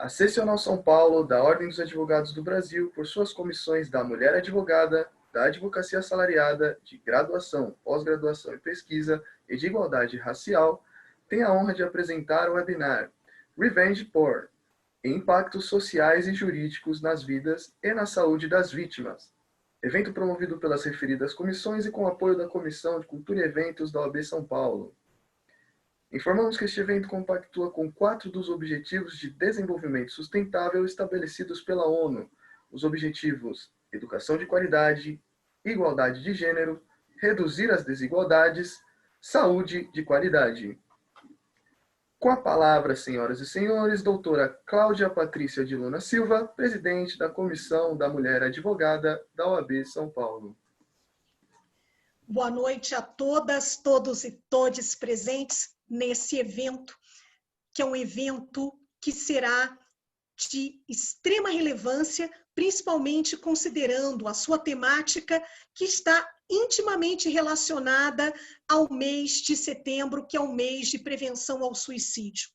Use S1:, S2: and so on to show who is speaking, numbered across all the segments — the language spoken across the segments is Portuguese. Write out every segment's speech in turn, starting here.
S1: A Seccional São Paulo da Ordem dos Advogados do Brasil, por suas comissões da Mulher Advogada, da Advocacia Assalariada, de Graduação, Pós-Graduação e Pesquisa e de Igualdade Racial, tem a honra de apresentar o webinar Revenge Porn: Impactos Sociais e Jurídicos nas Vidas e na Saúde das Vítimas. Evento promovido pelas referidas comissões e com apoio da Comissão de Cultura e Eventos da OAB São Paulo. Informamos que este evento compactua com 4 dos Objetivos de Desenvolvimento Sustentável estabelecidos pela ONU, os objetivos Educação de Qualidade, Igualdade de Gênero, Reduzir as Desigualdades, Saúde de Qualidade. Com a palavra, senhoras e senhores, doutora Cláudia Patrícia de Luna Silva, presidente da Comissão da Mulher Advogada da OAB São Paulo.
S2: Boa noite a todas, todos e todes presentes nesse evento, que é um evento que será de extrema relevância, principalmente considerando a sua temática, que está intimamente relacionada ao mês de setembro, que é o mês de prevenção ao suicídio.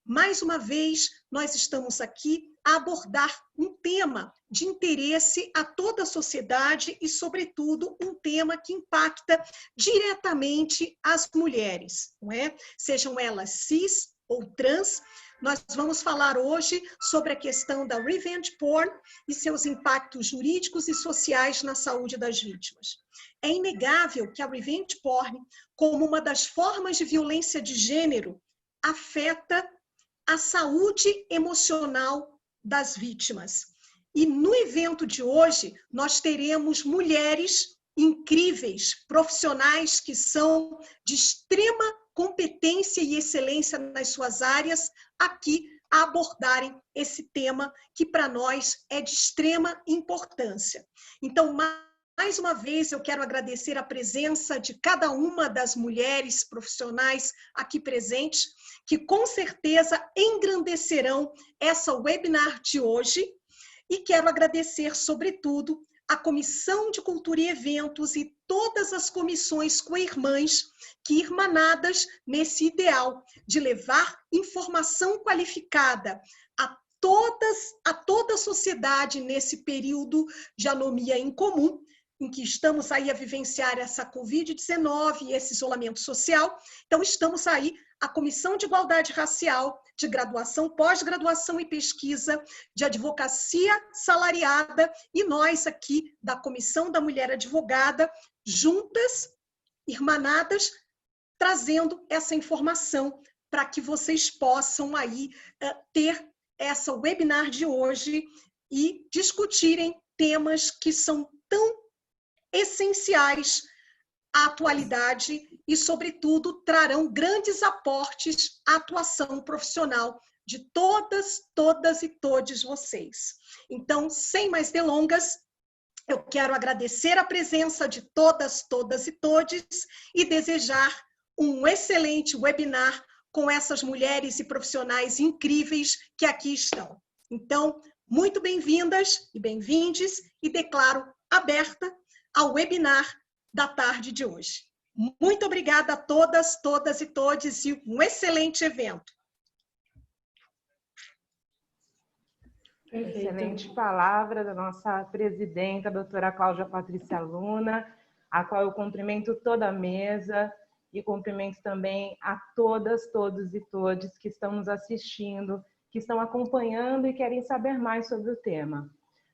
S2: Mais uma vez, nós estamos aqui a abordar um tema de interesse a toda a sociedade e, sobretudo, um tema que impacta diretamente as mulheres, não é? Sejam elas cis ou trans. Nós vamos falar hoje sobre a questão da revenge porn e seus impactos jurídicos e sociais na saúde das vítimas. É inegável que a revenge porn, como uma das formas de violência de gênero, afeta a saúde emocional das vítimas. E no evento de hoje, nós teremos mulheres incríveis, profissionais que são de extrema competência e excelência nas suas áreas, aqui a abordarem esse tema que para nós é de extrema importância. Então, mais uma vez, eu quero agradecer a presença de cada uma das mulheres profissionais aqui presentes, que com certeza engrandecerão essa webinar de hoje, e quero agradecer, sobretudo, a Comissão de Cultura e Eventos e todas as comissões co-irmãs que, irmanadas nesse ideal de levar informação qualificada a toda a sociedade nesse período de anomia em comum, em que estamos aí a vivenciar essa Covid-19 e esse isolamento social. Então, estamos aí, a Comissão de Igualdade Racial, de Graduação, Pós-Graduação e Pesquisa, de Advocacia Salariada, e nós aqui, da Comissão da Mulher Advogada, juntas, irmanadas, trazendo essa informação para que vocês possam aí ter essa webinar de hoje e discutirem temas que são tão essenciais à atualidade e, sobretudo, trarão grandes aportes à atuação profissional de todas e todos vocês. Então, sem mais delongas, eu quero agradecer a presença de todas e todes e desejar um excelente webinar com essas mulheres e profissionais incríveis que aqui estão. Então, muito bem-vindas e bem-vindes, e declaro aberta ao webinar da tarde de hoje. Muito obrigada a todas e todes, e um excelente evento.
S3: Excelente palavra da nossa presidenta, a doutora Cláudia Patrícia Luna, a qual eu cumprimento toda a mesa e cumprimento também a todas, todos e todes que estão nos assistindo, que estão acompanhando e querem saber mais sobre o tema.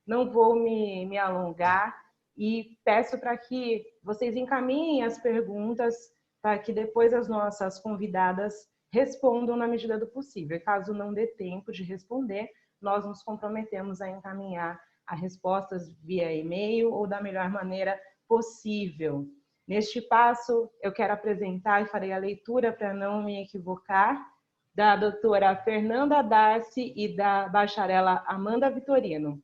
S3: Não vou me alongar, e peço para que vocês encaminhem as perguntas para que depois as nossas convidadas respondam na medida do possível. Caso não dê tempo de responder, nós nos comprometemos a encaminhar as respostas via e-mail ou da melhor maneira possível. Neste passo, eu quero apresentar e farei a leitura para não me equivocar, da doutora Fernanda Darcy e da bacharela Amanda Vitorino,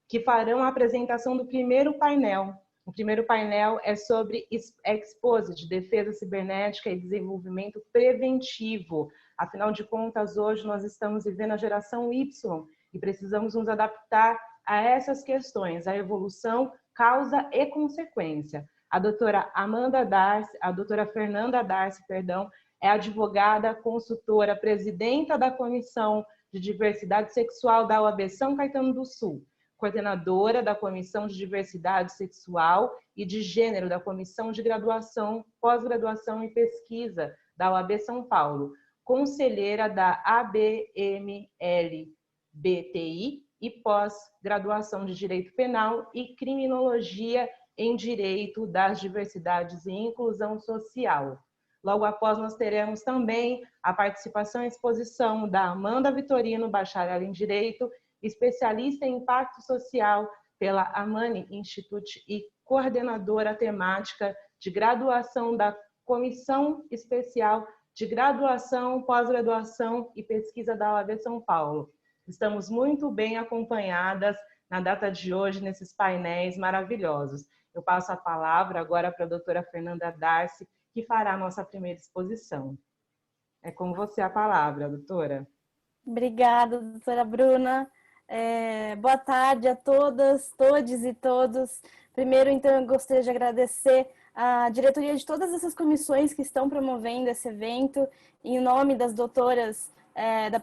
S3: que farão a apresentação do primeiro painel. O primeiro painel é sobre Exposed, defesa cibernética e desenvolvimento preventivo. Afinal de contas, hoje nós estamos vivendo a geração Y e precisamos nos adaptar a essas questões, a evolução, causa e consequência. A doutora Fernanda Darcy, é advogada, consultora, presidenta da Comissão de Diversidade Sexual da UAB São Caetano do Sul, coordenadora da Comissão de Diversidade Sexual e de Gênero da Comissão de Graduação, Pós-Graduação e Pesquisa da UAB São Paulo, conselheira da ABML-BTI e pós-graduação de Direito Penal e Criminologia em Direito das Diversidades e Inclusão Social. Logo após, nós teremos também a participação e exposição da Amanda Vitorino, bacharel em Direito, especialista em Impacto Social pela Amani Institute e coordenadora temática de graduação da Comissão Especial de Graduação, Pós-Graduação e Pesquisa da UAB São Paulo. Estamos muito bem acompanhadas na data de hoje, nesses painéis maravilhosos. Eu passo a palavra agora para a doutora Fernanda Darcy, que fará a nossa primeira exposição. É com você a palavra, doutora.
S4: Obrigada, doutora Bruna. Boa tarde a todas, todes e todos. Primeiro, então, eu gostaria de agradecer a diretoria de todas essas comissões que estão promovendo esse evento, em nome das doutoras,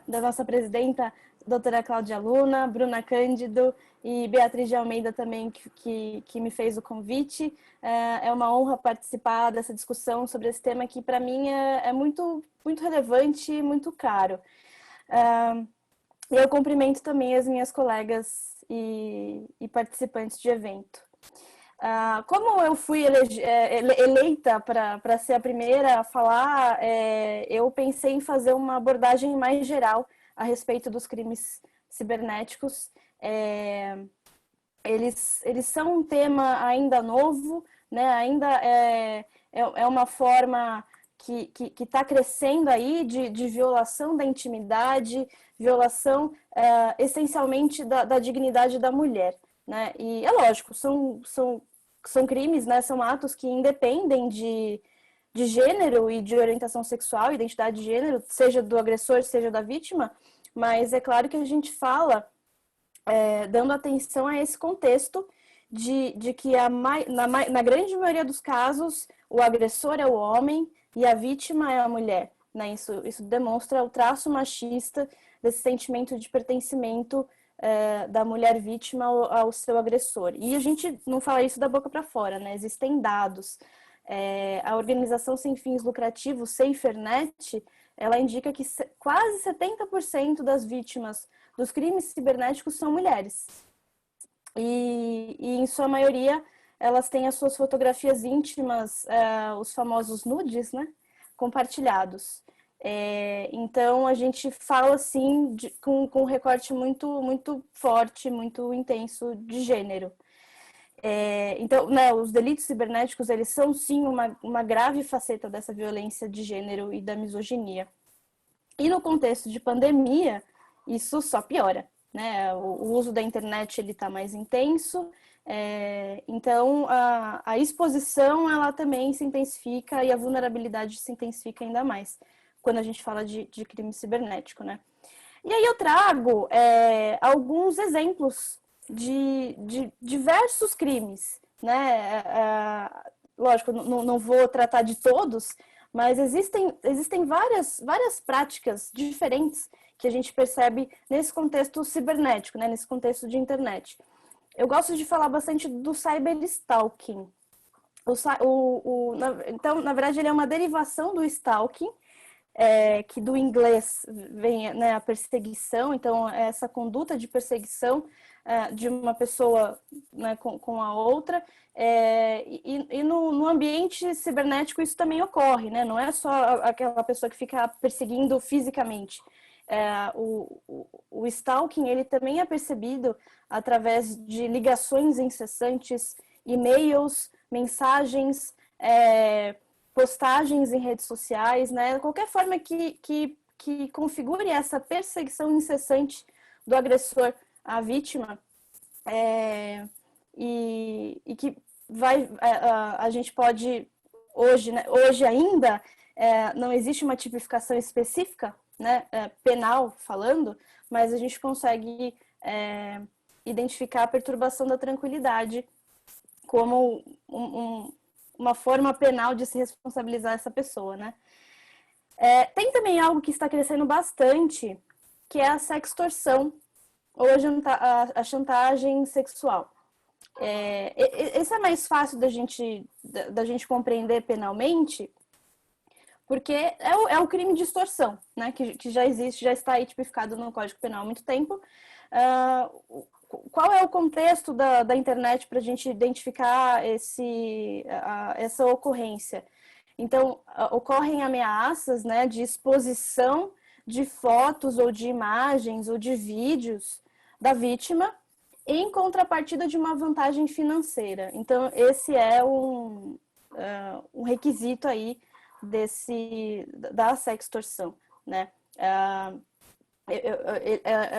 S4: da nossa presidenta, doutora Cláudia Luna, Bruna Cândido e Beatriz de Almeida também, que me fez o convite. É uma honra participar dessa discussão sobre esse tema que, para mim, é muito, muito relevante e muito caro. E eu cumprimento também as minhas colegas e participantes de evento. Como eu fui eleita para ser a primeira a falar, eu pensei em fazer uma abordagem mais geral a respeito dos crimes cibernéticos. Eles são um tema ainda novo, né? Ainda é uma forma que está crescendo aí de violação da intimidade, violação essencialmente da dignidade da mulher, né? E é lógico, são crimes, né? São atos que independem de gênero e de orientação sexual, identidade de gênero, seja do agressor, seja da vítima, mas é claro que a gente fala dando atenção a esse contexto de que na grande maioria dos casos o agressor é o homem e a vítima é a mulher, né? Isso demonstra o traço machista desse sentimento de pertencimento da mulher vítima ao seu agressor. E a gente não fala isso da boca para fora, né? Existem dados. A organização sem fins lucrativos, SaferNet, ela indica que quase 70% das vítimas dos crimes cibernéticos são mulheres. E em sua maioria, elas têm as suas fotografias íntimas, os famosos nudes, né, compartilhados. Então, a gente fala, assim, com um recorte muito, muito forte, muito intenso de gênero. Então, né, os delitos cibernéticos, eles são, sim, uma grave faceta dessa violência de gênero e da misoginia. E no contexto de pandemia, isso só piora, né? O uso da internet está mais intenso, então a exposição ela também se intensifica e a vulnerabilidade se intensifica ainda mais quando a gente fala de crime cibernético, né? E aí eu trago alguns exemplos de diversos crimes, né? Lógico, não vou tratar de todos, mas existem várias práticas diferentes que a gente percebe nesse contexto cibernético, né? Nesse contexto de internet. Eu gosto de falar bastante do cyberstalking. Então, na verdade, ele é uma derivação do stalking, que do inglês vem, né, a perseguição. Então, essa conduta de perseguição de uma pessoa, né, com a outra. E no ambiente cibernético isso também ocorre, né? Não é só aquela pessoa que fica perseguindo fisicamente. O stalking, ele também é percebido através de ligações incessantes, e-mails, mensagens, postagens em redes sociais, né? Qualquer forma que configure essa perseguição incessante do agressor à vítima, e que a gente pode, hoje, né, hoje ainda, não existe uma tipificação específica, né, penal falando, mas a gente consegue identificar a perturbação da tranquilidade como uma forma penal de se responsabilizar essa pessoa, né? Tem também algo que está crescendo bastante, que é a sextorção ou a chantagem sexual. Esse é mais fácil da gente compreender penalmente, porque é o crime de extorsão, né, que já existe, já está aí tipificado no Código Penal há muito tempo. Qual é o contexto da internet para a gente identificar essa ocorrência? Então, ocorrem ameaças, né, de exposição de fotos ou de imagens ou de vídeos da vítima em contrapartida de uma vantagem financeira. Então, esse é um requisito aí da sextorção, né? A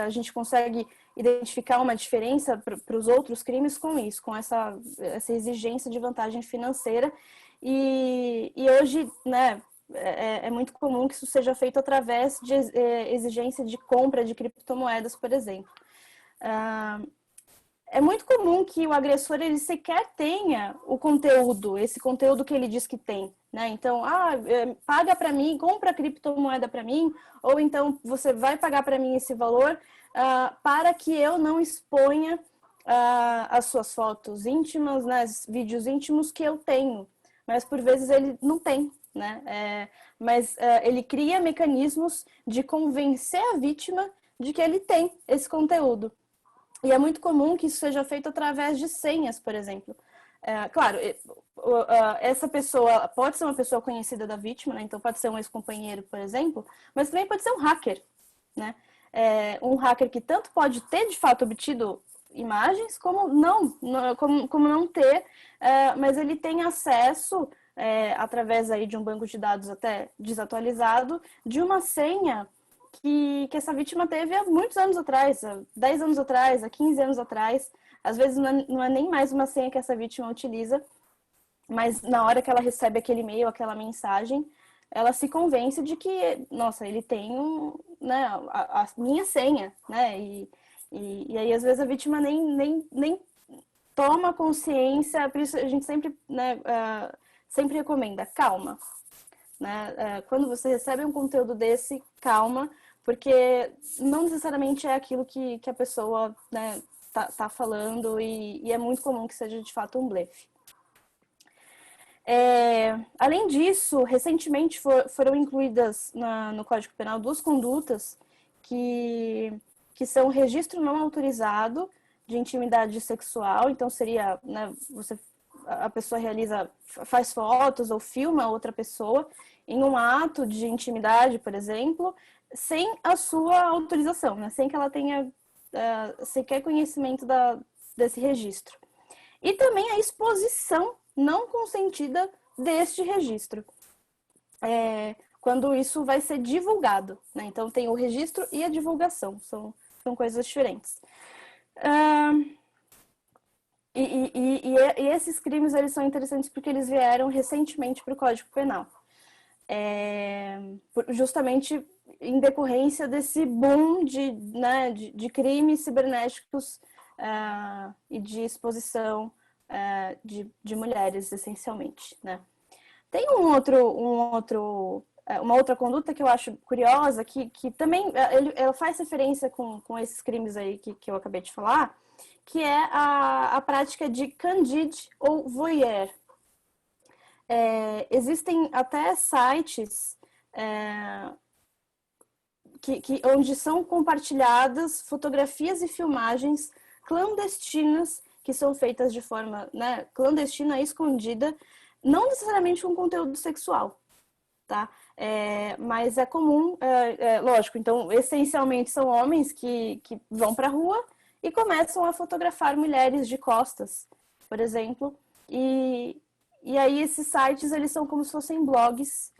S4: gente consegue identificar uma diferença para os outros crimes com isso, com essa exigência de vantagem financeira. E hoje, né, é muito comum que isso seja feito através de exigência de compra de criptomoedas, por exemplo. É muito comum que o agressor ele sequer tenha o conteúdo, esse conteúdo que ele diz que tem, né? Então, paga para mim, compra criptomoeda para mim, ou então você vai pagar para mim esse valor para que eu não exponha as suas fotos íntimas, né, vídeos íntimos que eu tenho, mas por vezes ele não tem, né? Mas ele cria mecanismos de convencer a vítima de que ele tem esse conteúdo. E é muito comum que isso seja feito através de senhas, por exemplo. Claro, essa pessoa pode ser uma pessoa conhecida da vítima, né? Então pode ser um ex-companheiro, por exemplo, mas também pode ser um hacker, né? Um hacker que tanto pode ter, de fato, obtido imagens, como não ter, mas ele tem acesso, através aí de um banco de dados até desatualizado, de uma senha que essa vítima teve há muitos anos atrás, há 10 anos atrás, há 15 anos atrás. Às vezes não é nem mais uma senha que essa vítima utiliza, mas na hora que ela recebe aquele e-mail, aquela mensagem, ela se convence de que, nossa, ele tem né, a minha senha, né? E aí, às vezes, a vítima nem toma consciência, por isso a gente sempre, né, sempre recomenda, calma. Né? Quando você recebe um conteúdo desse, calma, porque não necessariamente é aquilo que a pessoa, né, tá falando e é muito comum que seja de fato um blefe. Além disso, recentemente foram incluídas no Código Penal 2 condutas que são registro não autorizado de intimidade sexual. Então seria, né, a pessoa faz fotos ou filma outra pessoa em um ato de intimidade, por exemplo, sem a sua autorização, né? Sem que ela tenha sequer conhecimento desse registro. E também a exposição não consentida deste registro, quando isso vai ser divulgado, né? Então tem o registro e a divulgação, são coisas diferentes. E esses crimes, eles são interessantes porque eles vieram recentemente para o Código Penal. Justamente em decorrência desse boom de crimes cibernéticos e de exposição de mulheres, essencialmente, né? Tem uma outra conduta que eu acho curiosa, que também ela faz referência com esses crimes aí que eu acabei de falar, que é a prática de candide ou voyeur. Existem até sites onde são compartilhadas fotografias e filmagens clandestinas que são feitas de forma, né, clandestina e escondida, não necessariamente com conteúdo sexual, tá? Mas é comum, lógico, então essencialmente são homens que vão para a rua e começam a fotografar mulheres de costas, por exemplo, e aí esses sites, eles são como se fossem blogs,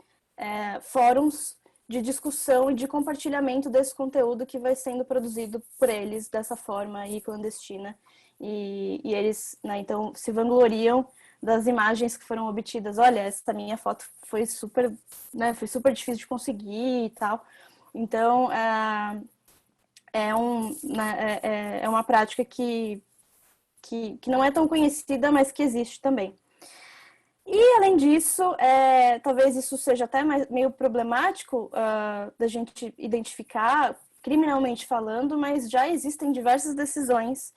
S4: fóruns de discussão e de compartilhamento desse conteúdo que vai sendo produzido por eles dessa forma aí clandestina. E eles, né, então, se vangloriam das imagens que foram obtidas. Olha, essa minha foto foi super, né, foi super difícil de conseguir e tal. Então, é uma prática que não é tão conhecida, mas que existe também. E, além disso, talvez isso seja até meio problemático da gente identificar, criminalmente falando, mas já existem diversas decisões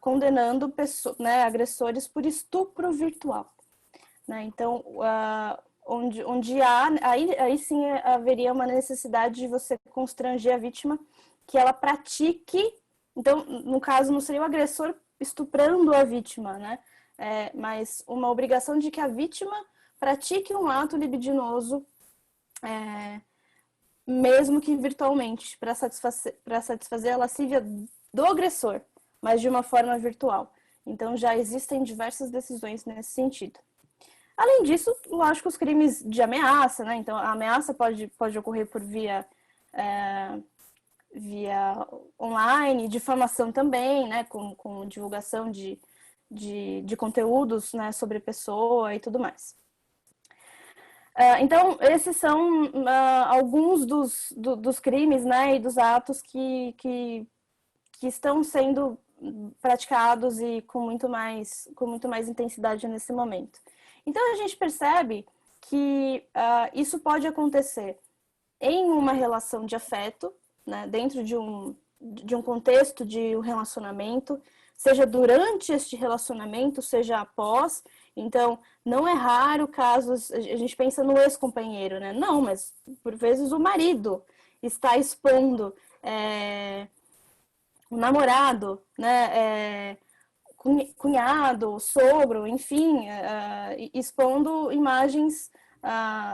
S4: condenando né, agressores por estupro virtual. Né? Então, onde há, aí sim haveria uma necessidade de você constranger a vítima que ela pratique. Então, no caso, não seria o agressor estuprando a vítima, né? Mas uma obrigação de que a vítima pratique um ato libidinoso, mesmo que virtualmente, para satisfazer a lascívia do agressor, mas de uma forma virtual. Então, já existem diversas decisões nesse sentido. Além disso, lógico, os crimes de ameaça, né? Então, a ameaça pode ocorrer por via online, difamação também, né? Com divulgação de conteúdos, né? Sobre a pessoa e tudo mais. Então, esses são alguns dos crimes, né? E dos atos que estão sendo praticados e com muito mais intensidade nesse momento. Então, a gente percebe que isso pode acontecer em uma relação de afeto, né, dentro de um contexto de um relacionamento, seja durante este relacionamento, seja após. Então, não é raro casos, a gente pensa no ex-companheiro, né? Não, mas por vezes o marido está expondo o namorado, né? Cunhado, sogro, enfim, expondo imagens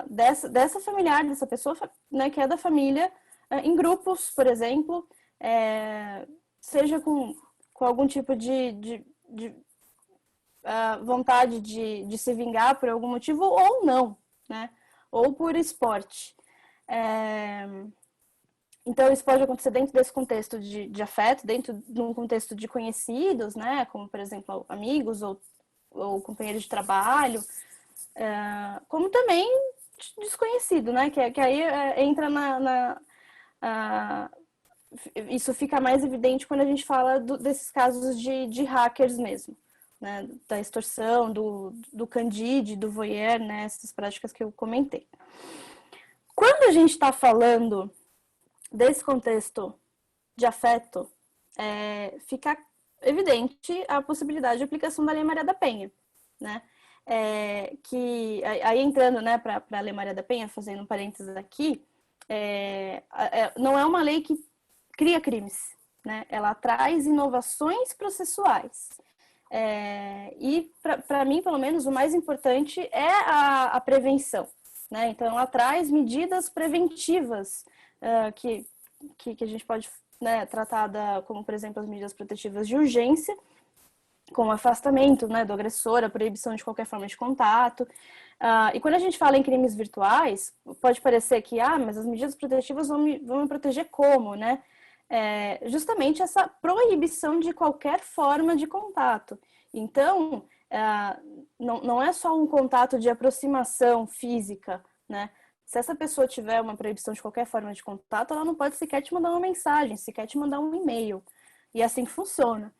S4: dessa familiar, dessa pessoa, né, que é da família, em grupos, por exemplo, seja com algum tipo de vontade de se vingar por algum motivo ou não, né, ou por esporte. Então, isso pode acontecer dentro desse contexto de afeto, dentro de um contexto de conhecidos, né? Como, por exemplo, amigos ou companheiros de trabalho, como também desconhecido, né? Que aí entra isso fica mais evidente quando a gente fala desses casos de hackers mesmo, né? Da extorsão, do candide, do voyeur, né? Essas práticas que eu comentei. Quando a gente está falando desse contexto de afeto, fica evidente a possibilidade de aplicação da Lei Maria da Penha, né? Que aí entrando, né, para a Lei Maria da Penha, fazendo um parênteses aqui, não é uma lei que cria crimes, né? Ela traz inovações processuais. E para mim, pelo menos, o mais importante é a prevenção, né? Então, ela traz medidas preventivas que a gente pode, né, tratar como, por exemplo, as medidas protetivas de urgência, com o afastamento, né, do agressor, a proibição de qualquer forma de contato. E quando a gente fala em crimes virtuais, pode parecer que, mas as medidas protetivas vão me proteger como, né? Justamente essa proibição de qualquer forma de contato. Então, não é só um contato de aproximação física, né? Se essa pessoa tiver uma proibição de qualquer forma de contato, ela não pode sequer te mandar uma mensagem, sequer te mandar um e-mail. E assim funciona.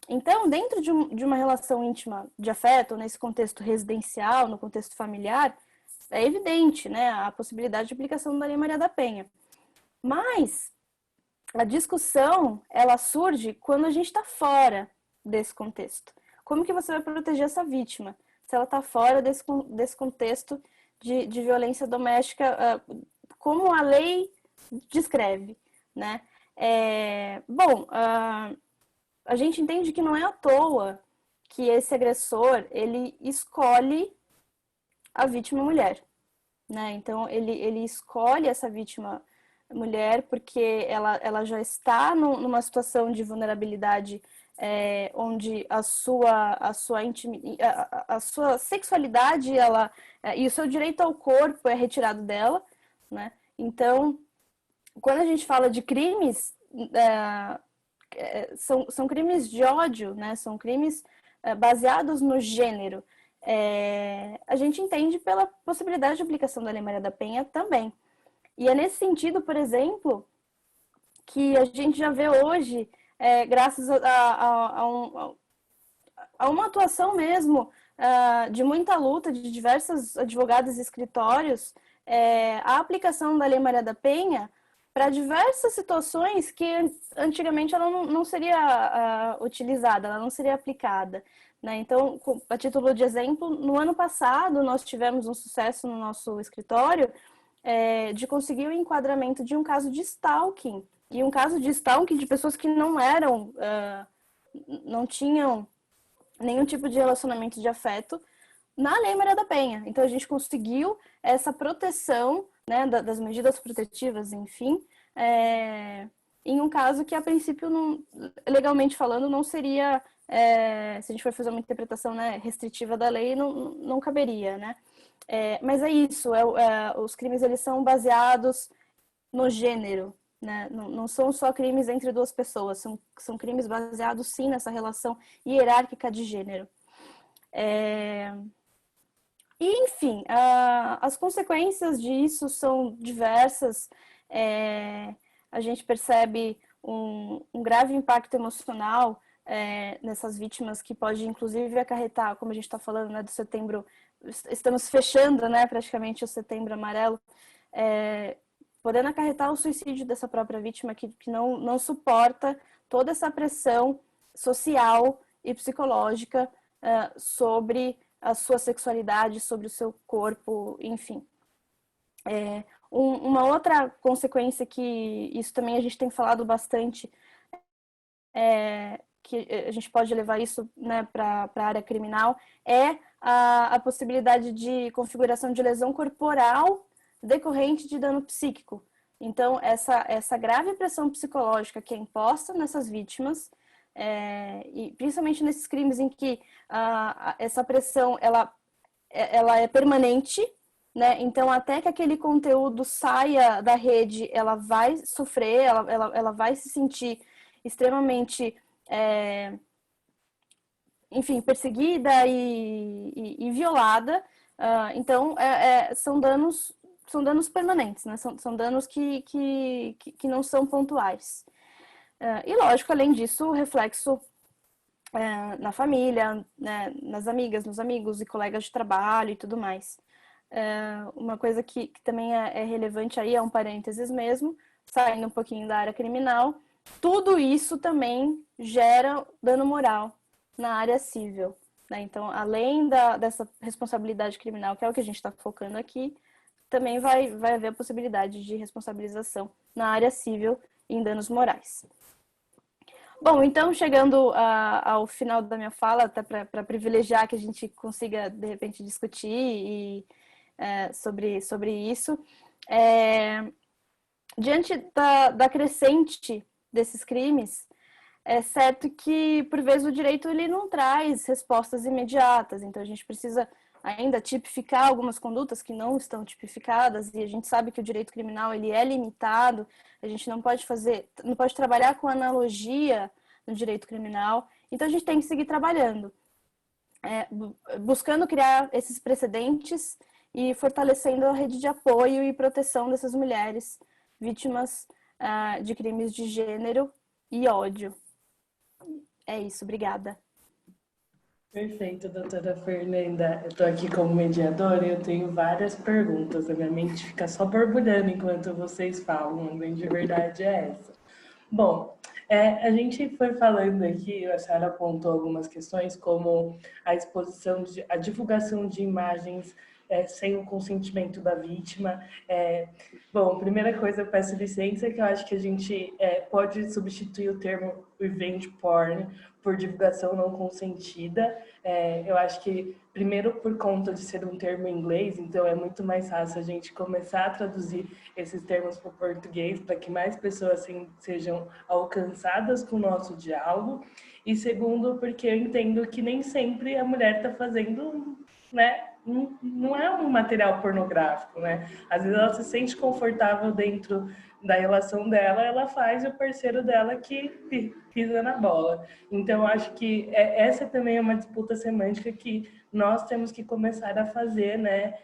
S4: Então, dentro de uma relação íntima de afeto, nesse contexto residencial, no contexto familiar, é evidente, né, a possibilidade de aplicação da Lei Maria da Penha. Mas a discussão, ela surge quando a gente está fora desse contexto. Como que você vai proteger essa vítima se ela está fora desse contexto de violência doméstica, como a lei descreve, né? A gente entende que não é à toa que esse agressor, ele escolhe a vítima mulher, né? Então, ele escolhe essa vítima mulher porque ela já está numa situação de vulnerabilidade onde a sua sexualidade e o seu direito ao corpo é retirado dela, né? Então, quando a gente fala de crimes, são crimes de ódio, né? São crimes baseados no gênero. A gente entende pela possibilidade de aplicação da Lei Maria da Penha também. E é nesse sentido, por exemplo, que a gente já vê hoje, graças a uma atuação mesmo de muita luta de diversos advogados e escritórios, a aplicação da Lei Maria da Penha para diversas situações que antigamente ela não seria utilizada, ela não seria aplicada, né? Então, a título de exemplo, no ano passado nós tivemos um sucesso no nosso escritório de conseguir o enquadramento de um caso de stalking, e um caso de stalking de pessoas que não tinham nenhum tipo de relacionamento de afeto na Lei Maria da Penha. Então, a gente conseguiu essa proteção, né, das medidas protetivas, enfim, em um caso que, a princípio, legalmente falando, não seria, se a gente for fazer uma interpretação, né, restritiva da lei, não caberia, né? Mas é isso, os crimes eles são baseados no gênero, né? Não são só crimes entre duas pessoas, são crimes baseados, sim, nessa relação hierárquica de gênero. E, enfim, as consequências disso são diversas. A gente percebe um grave impacto emocional nessas vítimas, que pode, inclusive, acarretar, como a gente está falando, né, do setembro, estamos fechando, né, praticamente o setembro amarelo, podendo acarretar o suicídio dessa própria vítima, que não suporta toda essa pressão social e psicológica sobre a sua sexualidade, sobre o seu corpo, enfim. Uma outra consequência que isso também a gente tem falado bastante, que a gente pode levar isso, né, para a área criminal, é a possibilidade de configuração de lesão corporal decorrente de dano psíquico. Então, essa grave pressão psicológica que é imposta nessas vítimas, e principalmente nesses crimes em que essa pressão ela é permanente, né? Então, até que aquele conteúdo saia da rede, ela vai sofrer, ela vai se sentir extremamente, enfim, perseguida e violada. Então, são danos permanentes, né? São danos que não são pontuais. E, lógico, além disso, o reflexo na família, né, nas amigas, nos amigos e colegas de trabalho e tudo mais. Uma coisa que também é relevante aí, é um parênteses mesmo, saindo um pouquinho da área criminal, tudo isso também gera dano moral na área civil, né? Então, além dessa responsabilidade criminal, que é o que a gente está focando aqui, também vai haver a possibilidade de responsabilização na área civil em danos morais. Bom, então, chegando ao final da minha fala, até para privilegiar que a gente consiga, de repente, discutir sobre isso, diante da crescente desses crimes, é certo que, por vezes, o direito ele não traz respostas imediatas, então a gente precisa ainda tipificar algumas condutas que não estão tipificadas, e a gente sabe que o direito criminal ele é limitado, a gente não pode trabalhar com analogia no direito criminal, então a gente tem que seguir trabalhando, buscando criar esses precedentes e fortalecendo a rede de apoio e proteção dessas mulheres vítimas de crimes de gênero e ódio. É isso, obrigada.
S5: Perfeito, doutora Fernanda. Eu estou aqui como mediadora e eu tenho várias perguntas. A minha mente fica só borbulhando enquanto vocês falam, a grande verdade é essa. Bom, a gente foi falando aqui, a senhora apontou algumas questões, como a exposição, a divulgação de imagens sem o consentimento da vítima. Bom, primeira coisa, eu peço licença, que eu acho que a gente pode substituir o termo revenge porn por divulgação não consentida. Eu acho que, primeiro, por conta de ser um termo em inglês, então é muito mais fácil a gente começar a traduzir esses termos para o português, para que mais pessoas sejam alcançadas com o nosso diálogo. E segundo, porque eu entendo que nem sempre a mulher está fazendo, né? Não é um material pornográfico, né? Às vezes ela se sente confortável dentro da relação dela, ela faz o parceiro dela que pisa na bola. Então, acho que essa também é uma disputa semântica que nós temos que começar a fazer, né?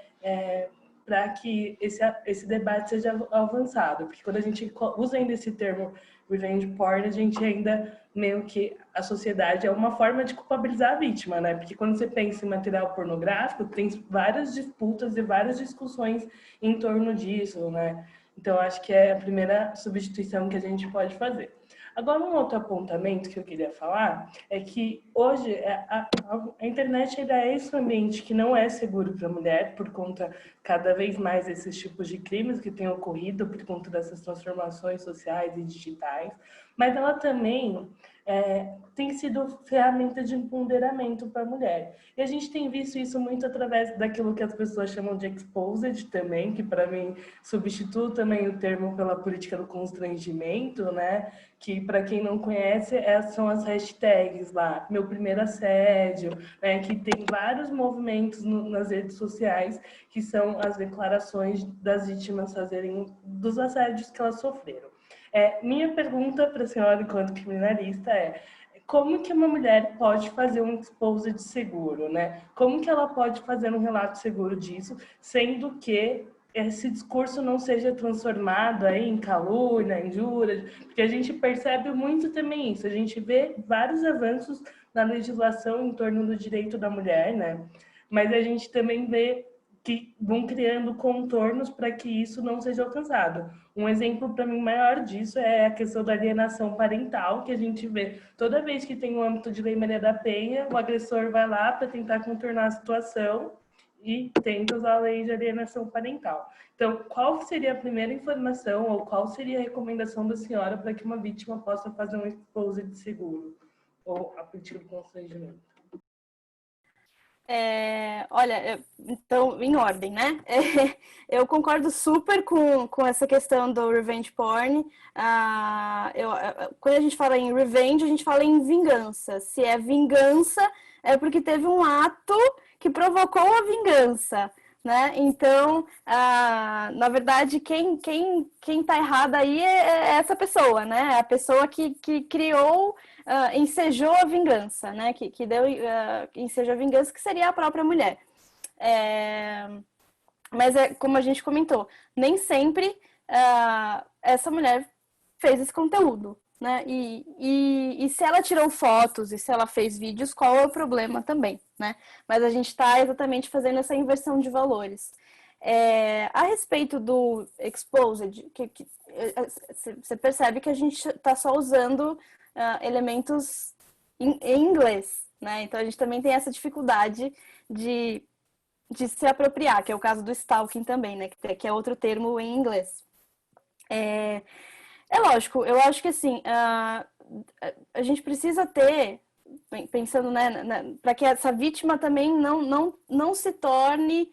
S5: Para que esse debate seja avançado. Porque quando a gente usa ainda esse termo revenge porn, a gente ainda meio que a sociedade é uma forma de culpabilizar a vítima, né? Porque quando você pensa em material pornográfico, tem várias disputas e várias discussões em torno disso, né? Então, acho que é a primeira substituição que a gente pode fazer. Agora, um outro apontamento que eu queria falar é que hoje a internet ainda é esse ambiente que não é seguro para a mulher, por conta cada vez mais desses tipos de crimes que têm ocorrido por conta dessas transformações sociais e digitais, mas ela também tem sido ferramenta de empoderamento para a mulher. E a gente tem visto isso muito através daquilo que as pessoas chamam de exposed também, que para mim substitui também o termo pela política do constrangimento, né? Que para quem não conhece, são as hashtags lá, meu primeiro assédio, né? Que tem vários movimentos nas redes sociais, que são as declarações das vítimas fazerem dos assédios que elas sofreram. Minha pergunta para a senhora, enquanto criminalista, como que uma mulher pode fazer um exposed seguro, né? Como que ela pode fazer um relato seguro disso, sendo que esse discurso não seja transformado aí em calúnia, injúria, porque a gente percebe muito também isso, a gente vê vários avanços na legislação em torno do direito da mulher, né? Mas a gente também vê que vão criando contornos para que isso não seja alcançado. Um exemplo para mim maior disso é a questão da alienação parental, que a gente vê toda vez que tem o âmbito de Lei Maria da Penha, o agressor vai lá para tentar contornar a situação e tenta usar a lei de alienação parental. Então, qual seria a primeira informação ou qual seria a recomendação da senhora para que uma vítima possa fazer um exposed seguro ou a partir do constrangimento?
S4: Olha, então, em ordem, né? Eu concordo super com essa questão do revenge porn. Quando a gente fala em revenge, a gente fala em vingança. Se é vingança, é porque teve um ato que provocou a vingança, né? Então, na verdade, quem tá errado aí é essa pessoa, né? A pessoa que criou, ensejou a vingança, né? Que deu, ensejou a vingança, que seria a própria mulher. Mas como a gente comentou, nem sempre essa mulher fez esse conteúdo, né? E se ela tirou fotos e se ela fez vídeos, qual é o problema também, né? Mas a gente está exatamente fazendo essa inversão de valores. A respeito do exposed, você percebe que a gente está só usando elementos em inglês, né? Então a gente também tem essa dificuldade de se apropriar, que é o caso do stalking também, né? Que é outro termo em inglês. É lógico, eu acho que assim, a gente precisa ter, pensando, né, para que essa vítima também não se torne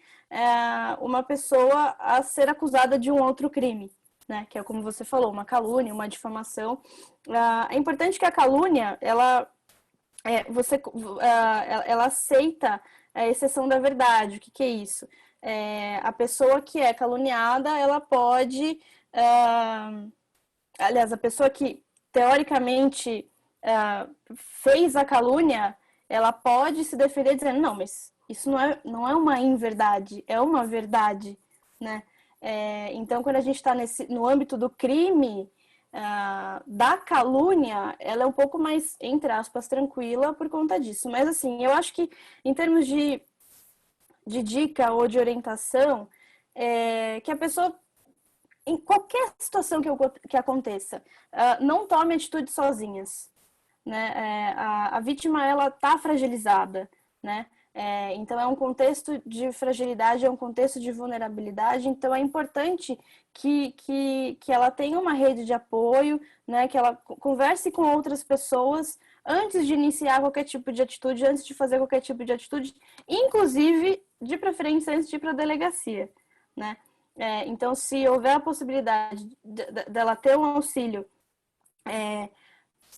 S4: uma pessoa a ser acusada de um outro crime, né, que é como você falou, uma calúnia, uma difamação. É importante que a calúnia, ela aceita a exceção da verdade. O que é isso? A pessoa que é caluniada, ela pode... Aliás, a pessoa que, teoricamente, fez a calúnia, ela pode se defender dizendo, não, mas isso não é uma inverdade, é uma verdade, né? Então, quando a gente está no âmbito do crime, da calúnia, ela é um pouco mais, entre aspas, tranquila por conta disso. Mas, assim, eu acho que, em termos de dica ou de orientação, que a pessoa... Em qualquer situação que aconteça, não tome atitudes sozinhas, né? A vítima, ela está fragilizada, né? Então, é um contexto de fragilidade, é um contexto de vulnerabilidade, então é importante que ela tenha uma rede de apoio, né? Que ela converse com outras pessoas antes de iniciar qualquer tipo de atitude, antes de fazer qualquer tipo de atitude, inclusive, de preferência, antes de ir para a delegacia, né? Então, se houver a possibilidade dela ter um auxílio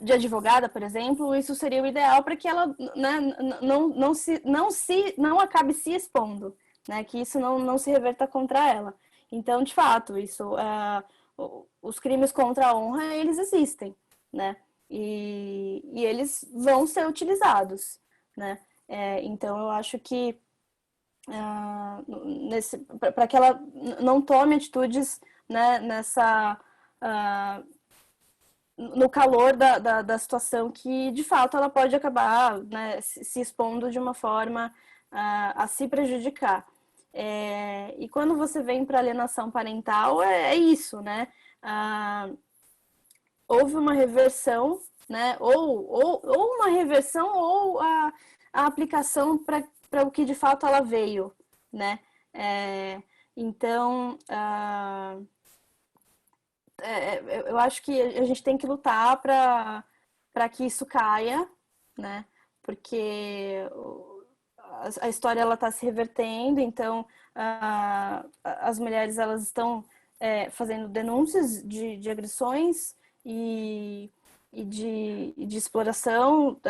S4: de advogada, por exemplo, isso seria o ideal para que ela, né, não acabe se expondo, né, que isso não se reverta contra ela. Então, de fato, os crimes contra a honra, eles existem, né, e eles vão ser utilizados, né. Então, eu acho que para que ela não tome atitudes, né, no calor da situação que, de fato, ela pode acabar, né, se expondo de uma forma a se prejudicar. E quando você vem para alienação parental, é isso, né? Houve uma reversão, né? Ou uma reversão ou a aplicação para o que de fato ela veio, né? Então, eu acho que a gente tem que lutar para que isso caia, né? Porque a história ela está se revertendo, então as mulheres elas estão fazendo denúncias de agressões e de exploração,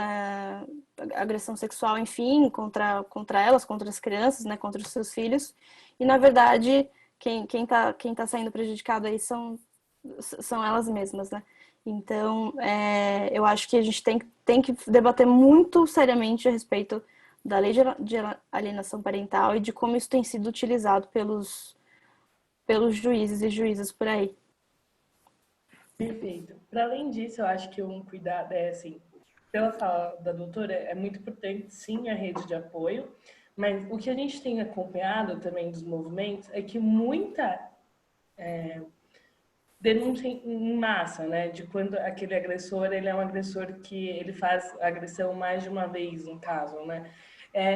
S4: agressão sexual, enfim, contra elas, contra as crianças, né, contra os seus filhos. E, na verdade, quem tá saindo prejudicado aí são elas mesmas, né? Então, eu acho que a gente tem que debater muito seriamente a respeito da lei de alienação parental e de como isso tem sido utilizado pelos juízes e juízas por aí.
S5: Perfeito. Para além disso, eu acho que um cuidado assim, pela fala da doutora, é muito importante, sim, a rede de apoio, mas o que a gente tem acompanhado também dos movimentos é que muita denúncia em massa, né, de quando aquele agressor, ele é um agressor que ele faz agressão mais de uma vez, no caso, né,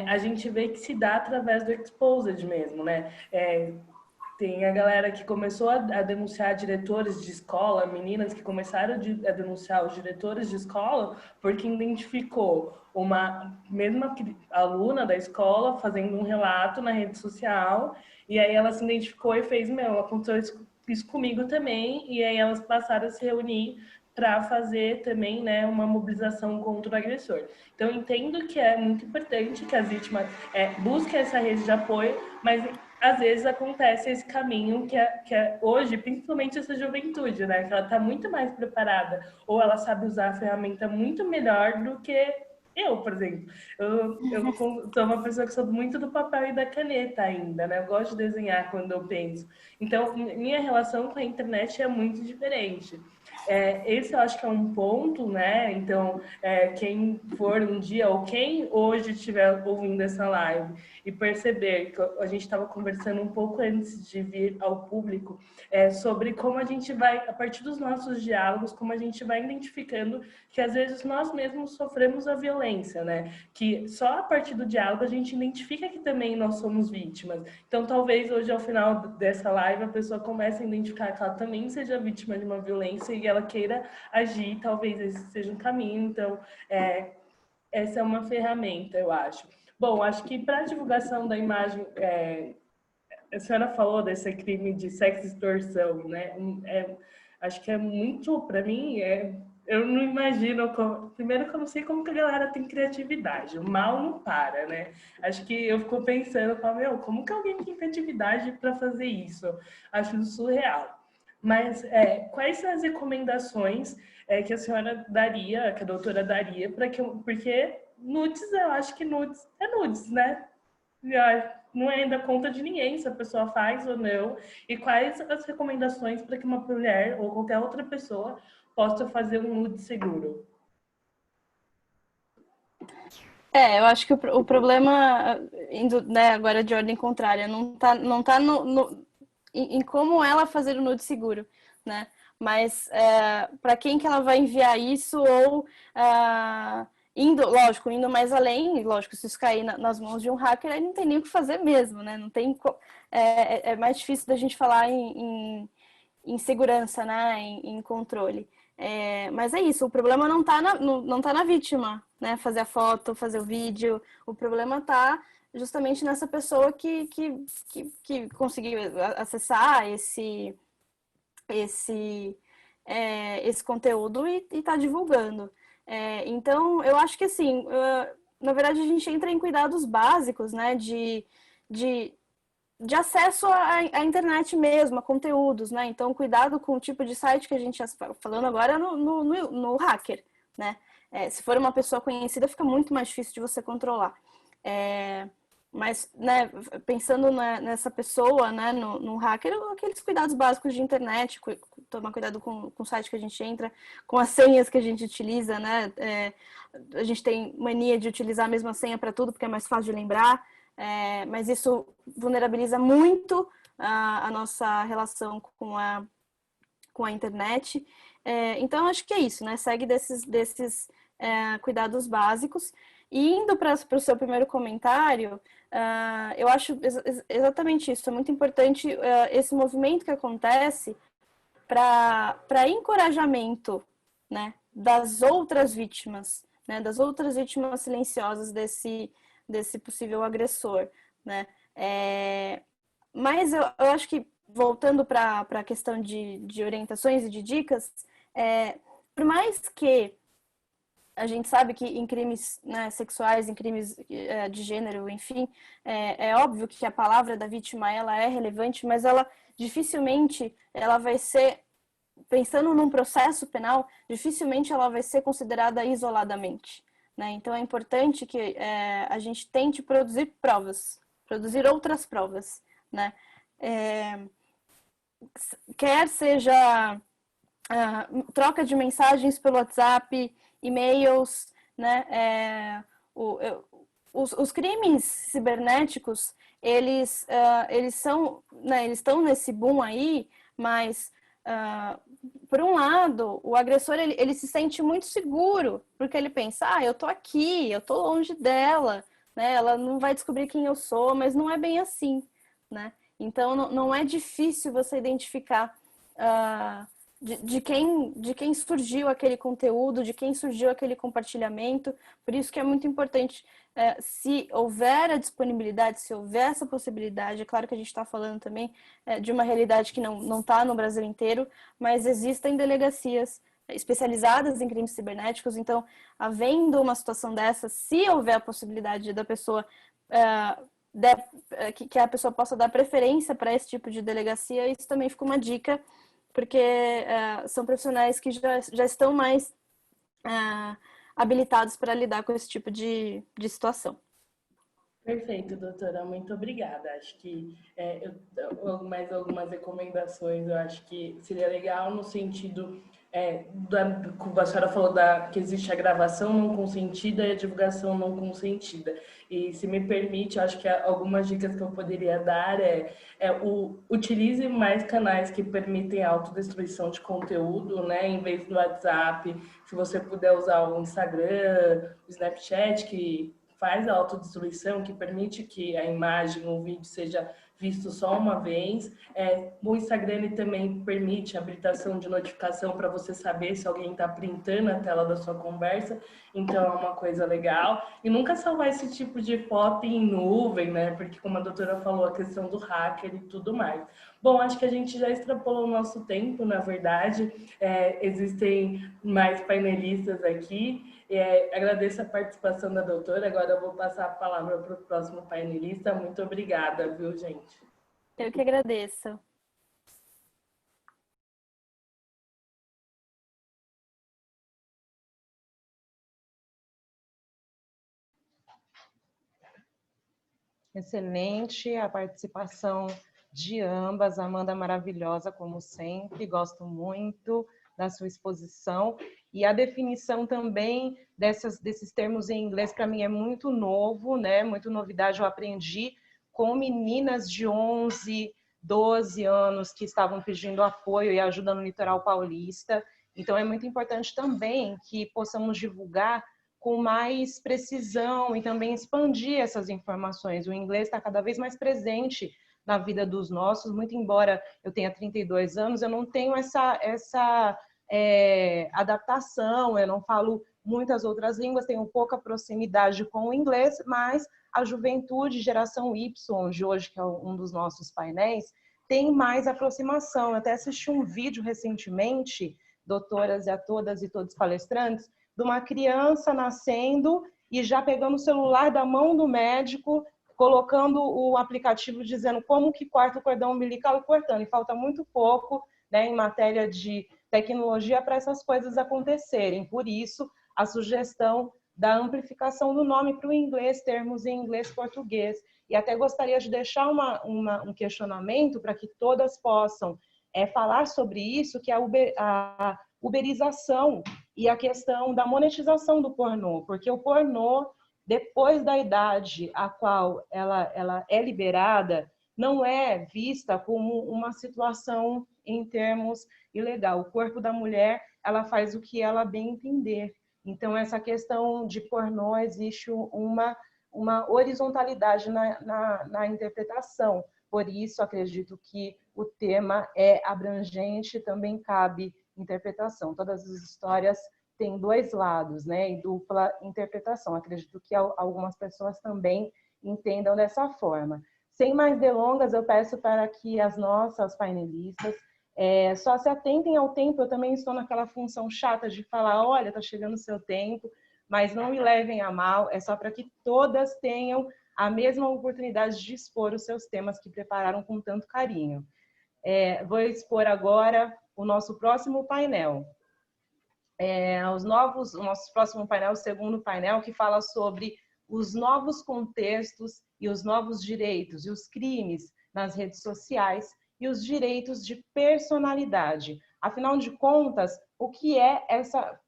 S5: a gente vê que se dá através do exposed mesmo, né, tem a galera que começou a denunciar diretores de escola, meninas que começaram a denunciar os diretores de escola porque identificou uma mesma aluna da escola fazendo um relato na rede social e aí ela se identificou e fez, aconteceu isso comigo também, e aí elas passaram a se reunir para fazer também, né, uma mobilização contra o agressor. Então, eu entendo que é muito importante que as vítimas busquem essa rede de apoio, mas às vezes acontece esse caminho que hoje, principalmente essa juventude, né, que ela está muito mais preparada, ou ela sabe usar a ferramenta muito melhor do que eu, por exemplo. Eu sou uma pessoa que sou muito do papel e da caneta ainda, né? Eu gosto de desenhar quando eu penso. Então, minha relação com a internet é muito diferente. Esse eu acho que é um ponto, né? Então, quem for um dia, ou quem hoje estiver ouvindo essa live e perceber que a gente estava conversando um pouco antes de vir ao público, sobre como a gente vai, a partir dos nossos diálogos, como a gente vai identificando que às vezes nós mesmos sofremos a violência, né? Que só a partir do diálogo a gente identifica que também nós somos vítimas. Então, talvez hoje, ao final dessa live, a pessoa comece a identificar que ela também seja vítima de uma violência e ela queira agir, talvez esse seja um caminho. Então, essa é uma ferramenta, eu acho. Bom, acho que para a divulgação da imagem, a senhora falou desse crime de sexo extorsão, né? Acho que é muito, para mim, eu não imagino primeiro que eu não sei como que a galera tem criatividade, o mal não para, né? Acho que eu fico pensando, como que alguém tem criatividade para fazer isso? Acho isso surreal. Mas quais são as recomendações que a senhora daria, que a doutora daria, porque nudes, eu acho que nudes é nudes, né? Não é ainda conta de ninguém se a pessoa faz ou não. E quais as recomendações para que uma mulher ou qualquer outra pessoa possa fazer um nude seguro?
S4: Eu acho que o problema, indo, né, agora de ordem contrária, não tá em como ela fazer o nude seguro, né? Mas para quem que ela vai enviar isso ou indo mais além, lógico, se isso cair nas mãos de um hacker, aí não tem nem o que fazer mesmo, né? Não tem, é mais difícil da gente falar em segurança, né? Em controle. Mas é isso, o problema não tá na vítima, né? Fazer a foto, fazer o vídeo. O problema tá justamente nessa pessoa que conseguiu acessar esse conteúdo e está divulgando. Então, eu acho que assim, na verdade a gente entra em cuidados básicos, né, de acesso à internet mesmo, a conteúdos, né? Então, cuidado com o tipo de site que a gente está falando agora no hacker, né? Se for uma pessoa conhecida, fica muito mais difícil de você controlar. Mas, né, pensando nessa pessoa, né, no hacker, aqueles cuidados básicos de internet, tomar cuidado com o site que a gente entra, com as senhas que a gente utiliza, né? A gente tem mania de utilizar a mesma senha para tudo, porque é mais fácil de lembrar. mas isso vulnerabiliza muito a nossa relação com a internet. Então, acho que é isso, né? Segue desses cuidados básicos. E indo para o seu primeiro comentário, eu acho exatamente isso. É muito importante esse movimento que acontece para encorajamento, né, das outras vítimas, né, das outras vítimas silenciosas desse possível agressor, né? Mas eu acho que, voltando para a questão de orientações e de dicas, por mais que a gente sabe que em crimes, né, sexuais, em crimes de gênero, enfim, é óbvio que a palavra da vítima ela é relevante, mas ela dificilmente ela vai ser, pensando num processo penal, dificilmente ela vai ser considerada isoladamente, né? Então é importante que a gente tente produzir provas, produzir outras provas, né? Quer seja troca de mensagens pelo WhatsApp, e-mails, né? Os crimes cibernéticos, eles são, né, eles estão nesse boom aí, mas por um lado, o agressor ele se sente muito seguro, porque ele pensa, eu tô aqui, eu tô longe dela, né? Ela não vai descobrir quem eu sou, mas não é bem assim, né? Então não é difícil você identificar de quem surgiu aquele conteúdo, de quem surgiu aquele compartilhamento. Por isso que é muito importante, se houver a disponibilidade, se houver essa possibilidade, é claro que a gente está falando também de uma realidade que não está no Brasil inteiro, mas existem delegacias especializadas em crimes cibernéticos, então, havendo uma situação dessa, se houver a possibilidade da pessoa, que a pessoa possa dar preferência para esse tipo de delegacia, isso também fica uma dica, porque são profissionais que já estão mais habilitados para lidar com esse tipo de situação.
S5: Perfeito, doutora, muito obrigada. Acho que mais algumas recomendações, eu acho que seria legal no sentido como a senhora falou que existe a gravação não consentida e a divulgação não consentida. E se me permite, acho que algumas dicas que eu poderia dar utilize mais canais que permitem a autodestruição de conteúdo, né? Em vez do WhatsApp, se você puder usar o Instagram, o Snapchat, que faz a autodestruição, que permite que a imagem ou o vídeo seja visto só uma vez. O Instagram também permite a habilitação de notificação para você saber se alguém está printando a tela da sua conversa, então é uma coisa legal. E nunca salvar esse tipo de foto em nuvem, né? Porque, como a doutora falou, a questão do hacker e tudo mais. Bom, acho que a gente já extrapolou o nosso tempo, na verdade. Existem mais painelistas aqui. Agradeço a participação da doutora. Agora eu vou passar a palavra para o próximo painelista. Muito obrigada, viu, gente?
S4: Eu que agradeço.
S3: Excelente a participação de ambas. Amanda, maravilhosa, como sempre. Gosto muito da sua exposição. E a definição também desses termos em inglês, para mim, é muito novo, né? Muito novidade. Eu aprendi com meninas de 11, 12 anos que estavam pedindo apoio e ajuda no litoral paulista. Então, é muito importante também que possamos divulgar com mais precisão e também expandir essas informações. O inglês está cada vez mais presente na vida dos nossos, muito embora eu tenha 32 anos, eu não tenho essa adaptação, eu não falo muitas outras línguas, tenho pouca proximidade com o inglês, mas a juventude, geração Y, de hoje, que é um dos nossos painéis, tem mais aproximação. Eu até assisti um vídeo recentemente, doutoras e a todas e todos palestrantes, de uma criança nascendo e já pegando o celular da mão do médico, colocando o aplicativo dizendo como que corta o cordão umbilical e cortando. E falta muito pouco, né, em matéria de tecnologia para essas coisas acontecerem. Por isso, a sugestão da amplificação do nome para o inglês, termos em inglês e português. E até gostaria de deixar um questionamento para que todas possam falar sobre isso, que é a uberização e a questão da monetização do pornô, porque o pornô, depois da idade a qual ela é liberada, não é vista como uma situação em termos ilegal. O corpo da mulher, ela faz o que ela bem entender. Então, essa questão de pornô, existe uma horizontalidade na interpretação. Por isso, acredito que o tema é abrangente, também cabe interpretação. Todas as histórias têm dois lados, né? E dupla interpretação. Acredito que algumas pessoas também entendam dessa forma. Sem mais delongas, eu peço para que as nossas painelistas só se atentem ao tempo. Eu também estou naquela função chata de falar, olha, está chegando o seu tempo, mas não me levem a mal, é só para que todas tenham a mesma oportunidade de expor os seus temas que prepararam com tanto carinho. Vou expor agora o nosso próximo painel. O nosso próximo painel, o segundo painel, que fala sobre os novos contextos e os novos direitos e os crimes nas redes sociais e os direitos de personalidade. Afinal de contas, o que é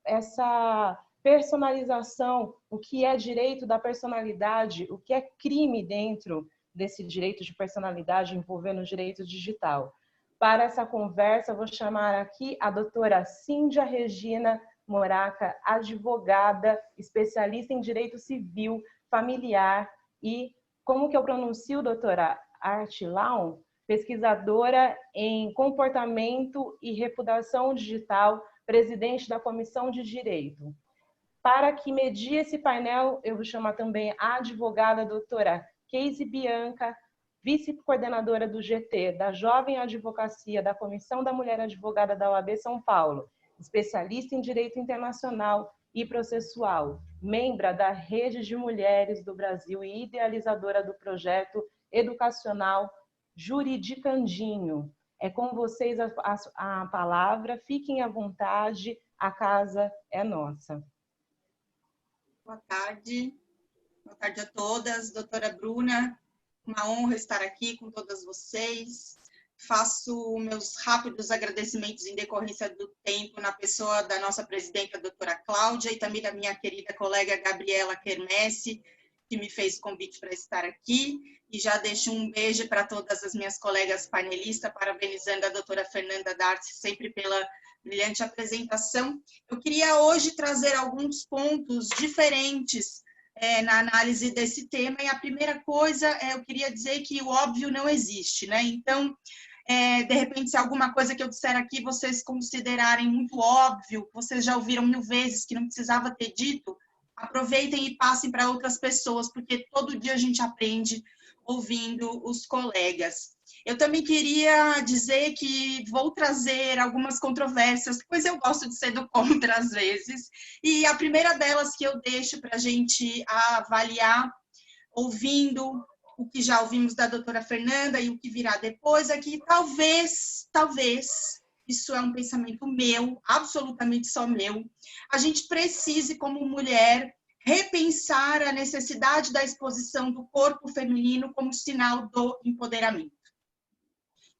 S3: essa personalização, o que é direito da personalidade, o que é crime dentro desse direito de personalidade envolvendo o direito digital? Para essa conversa, vou chamar aqui a doutora Cíndia Regina Moraca, advogada, especialista em direito civil, familiar e, como que eu pronuncio, doutora? Artilaun? Pesquisadora em comportamento e reputação digital, presidente da Comissão de Direito. Para que medie esse painel, eu vou chamar também a advogada doutora Keise Bianca, vice-coordenadora do GT, da Jovem Advocacia, da Comissão da Mulher Advogada da OAB São Paulo, especialista em Direito Internacional e Processual, membro da Rede de Mulheres do Brasil e idealizadora do projeto educacional Juridicandinho. É com vocês a palavra, fiquem à vontade, a casa é nossa.
S6: Boa tarde a todas. Doutora Bruna, uma honra estar aqui com todas vocês. Faço meus rápidos agradecimentos em decorrência do tempo na pessoa da nossa presidenta, doutora Cláudia, e também da minha querida colega Gabriela Quermesse, que me fez o convite para estar aqui. E já deixo um beijo para todas as minhas colegas painelistas, parabenizando a doutora Fernanda Darcy sempre pela brilhante apresentação. Eu queria hoje trazer alguns pontos diferentes na análise desse tema, e a primeira coisa, eu queria dizer que o óbvio não existe, né? Então, de repente, se alguma coisa que eu disser aqui vocês considerarem muito óbvio, vocês já ouviram 1000 vezes, que não precisava ter dito, aproveitem e passem para outras pessoas, porque todo dia a gente aprende ouvindo os colegas. Eu também queria dizer que vou trazer algumas controvérsias, pois eu gosto de ser do contra às vezes, e a primeira delas que eu deixo para a gente avaliar, ouvindo o que já ouvimos da doutora Fernanda e o que virá depois, é que talvez, isso é um pensamento meu, absolutamente só meu, a gente precise, como mulher, repensar a necessidade da exposição do corpo feminino como sinal do empoderamento.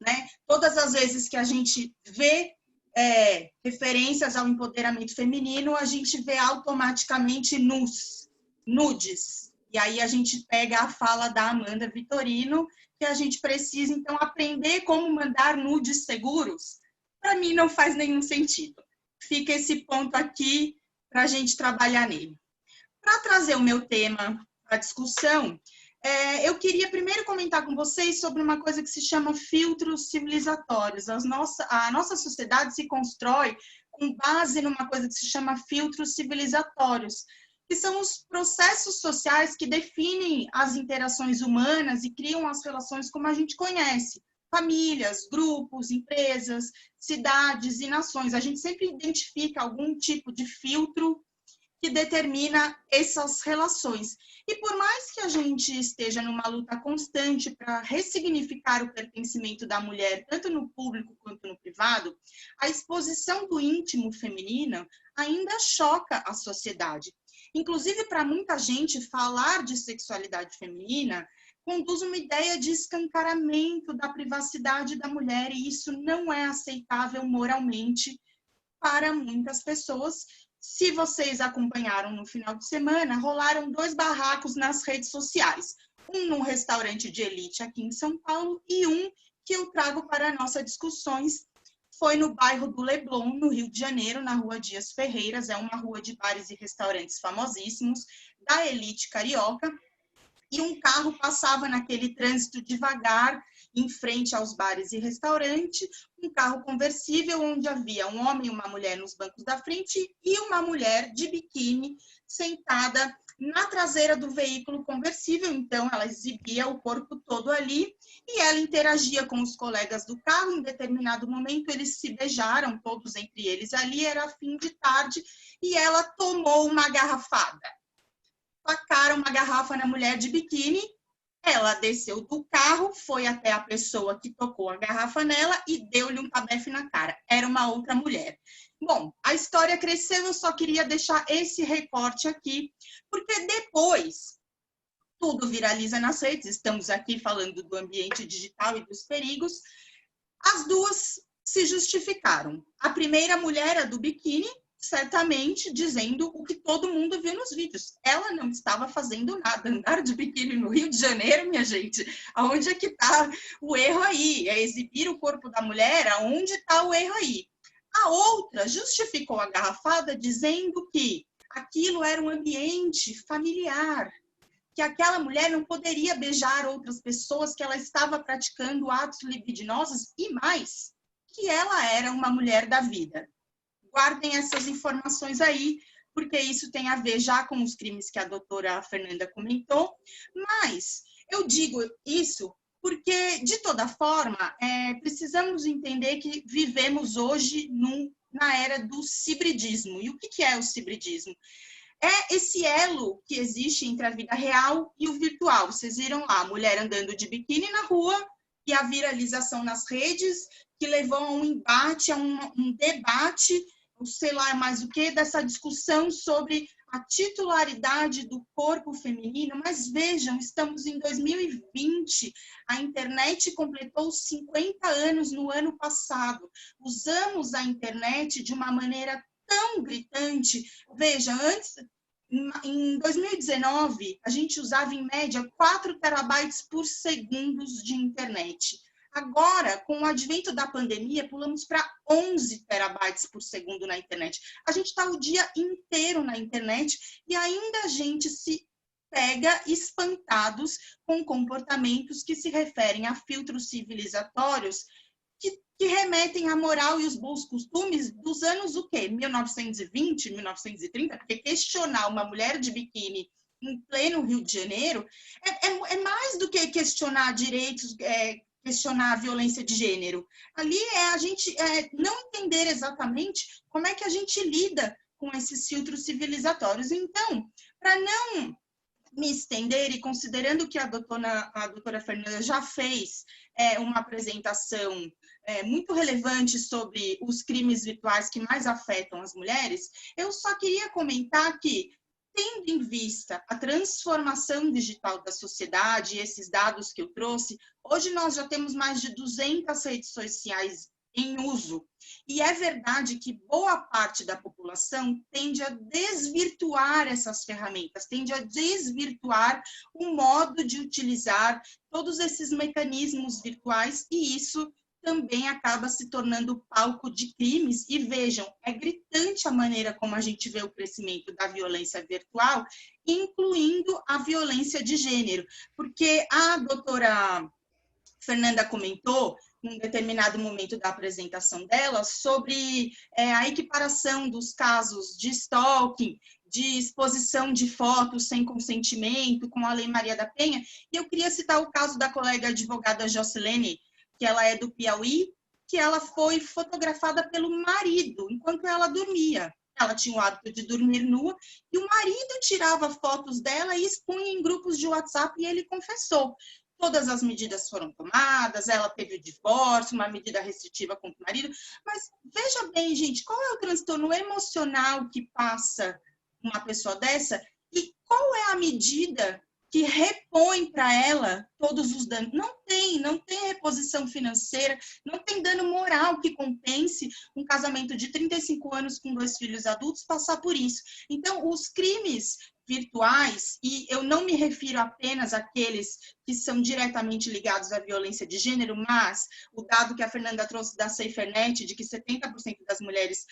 S6: Né? Todas as vezes que a gente vê referências ao empoderamento feminino, a gente vê automaticamente nudes. E aí a gente pega a fala da Amanda Vitorino, que a gente precisa, então, aprender como mandar nudes seguros. Para mim, não faz nenhum sentido. Fica esse ponto aqui para a gente trabalhar nele. Para trazer o meu tema para discussão, eu queria primeiro comentar com vocês sobre uma coisa que se chama filtros civilizatórios. A nossa sociedade se constrói com base numa coisa que se chama filtros civilizatórios, que são os processos sociais que definem as interações humanas e criam as relações como a gente conhece. Famílias, grupos, empresas, cidades e nações. A gente sempre identifica algum tipo de filtro que determina essas relações. E por mais que a gente esteja numa luta constante para ressignificar o pertencimento da mulher, tanto no público quanto no privado, a exposição do íntimo feminino ainda choca a sociedade. Inclusive, para muita gente, falar de sexualidade feminina conduz uma ideia de escancaramento da privacidade da mulher, e isso não é aceitável moralmente para muitas pessoas, Se vocês acompanharam no final de semana, rolaram 2 barracos nas redes sociais. Um num restaurante de elite aqui em São Paulo e um que eu trago para nossas discussões foi no bairro do Leblon, no Rio de Janeiro, na Rua Dias Ferreiras. É uma rua de bares e restaurantes famosíssimos da elite carioca. E um carro passava naquele trânsito devagar, em frente aos bares e restaurantes, um carro conversível onde havia um homem e uma mulher nos bancos da frente e uma mulher de biquíni sentada na traseira do veículo conversível. Então, ela exibia o corpo todo ali e ela interagia com os colegas do carro. Em determinado momento, eles se beijaram, todos entre eles ali, era fim de tarde, e ela tomou uma garrafada. Tacaram uma garrafa na mulher de biquíni, ela desceu do carro, foi até a pessoa que tocou a garrafa nela e deu-lhe um tabefe na cara. Era uma outra mulher. Bom, a história cresceu, eu só queria deixar esse recorte aqui, porque depois tudo viraliza nas redes, estamos aqui falando do ambiente digital e dos perigos. As duas se justificaram. A primeira mulher, a do biquíni, certamente dizendo o que todo mundo viu nos vídeos. Ela não estava fazendo nada. Andar de biquíni no Rio de Janeiro, minha gente, aonde é que está o erro aí? É exibir o corpo da mulher? Aonde está o erro aí? A outra justificou a garrafada dizendo que aquilo era um ambiente familiar, que aquela mulher não poderia beijar outras pessoas, que ela estava praticando atos libidinosos e mais, que ela era uma mulher da vida. Guardem essas informações aí, porque isso tem a ver já com os crimes que a doutora Fernanda comentou, mas eu digo isso porque, de toda forma, precisamos entender que vivemos hoje na era do cibridismo. E o que é o cibridismo? É esse elo que existe entre a vida real e o virtual. Vocês viram lá, a mulher andando de biquíni na rua e a viralização nas redes, que levou a um embate, a um debate, sei lá mais o que, dessa discussão sobre a titularidade do corpo feminino. Mas vejam, estamos em 2020, a internet completou 50 anos no ano passado. Usamos a internet de uma maneira tão gritante. Veja, antes, em 2019, a gente usava em média 4 terabytes por segundo de internet. Agora, com o advento da pandemia, pulamos para 11 terabytes por segundo na internet. A gente está o dia inteiro na internet e ainda a gente se pega espantados com comportamentos que se referem a filtros civilizatórios que remetem à moral e os bons costumes dos anos o quê? 1920, 1930? Porque questionar uma mulher de biquíni em pleno Rio de Janeiro é mais do que questionar direitos, questionar a violência de gênero. Ali é a gente não entender exatamente como é que a gente lida com esses filtros civilizatórios. Então, para não me estender e considerando que a doutora Fernanda já fez uma apresentação muito relevante sobre os crimes virtuais que mais afetam as mulheres, eu só queria comentar que, tendo em vista a transformação digital da sociedade e esses dados que eu trouxe, hoje nós já temos mais de 200 redes sociais em uso. E é verdade que boa parte da população tende a desvirtuar essas ferramentas, tende a desvirtuar o modo de utilizar todos esses mecanismos virtuais, e isso também acaba se tornando palco de crimes. E vejam, é gritante a maneira como a gente vê o crescimento da violência virtual, incluindo a violência de gênero, porque a doutora Fernanda comentou, num determinado momento da apresentação dela, sobre a equiparação dos casos de stalking, de exposição de fotos sem consentimento, com a Lei Maria da Penha, e eu queria citar o caso da colega advogada Jocilene, que ela é do Piauí, que ela foi fotografada pelo marido enquanto ela dormia. Ela tinha o hábito de dormir nua, e o marido tirava fotos dela e expunha em grupos de WhatsApp, e ele confessou. Todas as medidas foram tomadas, ela teve o divórcio, uma medida restritiva contra o marido, mas veja bem, gente, qual é o transtorno emocional que passa uma pessoa dessa e qual é a medida que repõe para ela todos os danos. Não tem reposição financeira, não tem dano moral que compense um casamento de 35 anos com 2 filhos adultos passar por isso. Então, os crimes virtuais, e eu não me refiro apenas àqueles que são diretamente ligados à violência de gênero, mas o dado que a Fernanda trouxe da SaferNet, de que 70% das mulheres,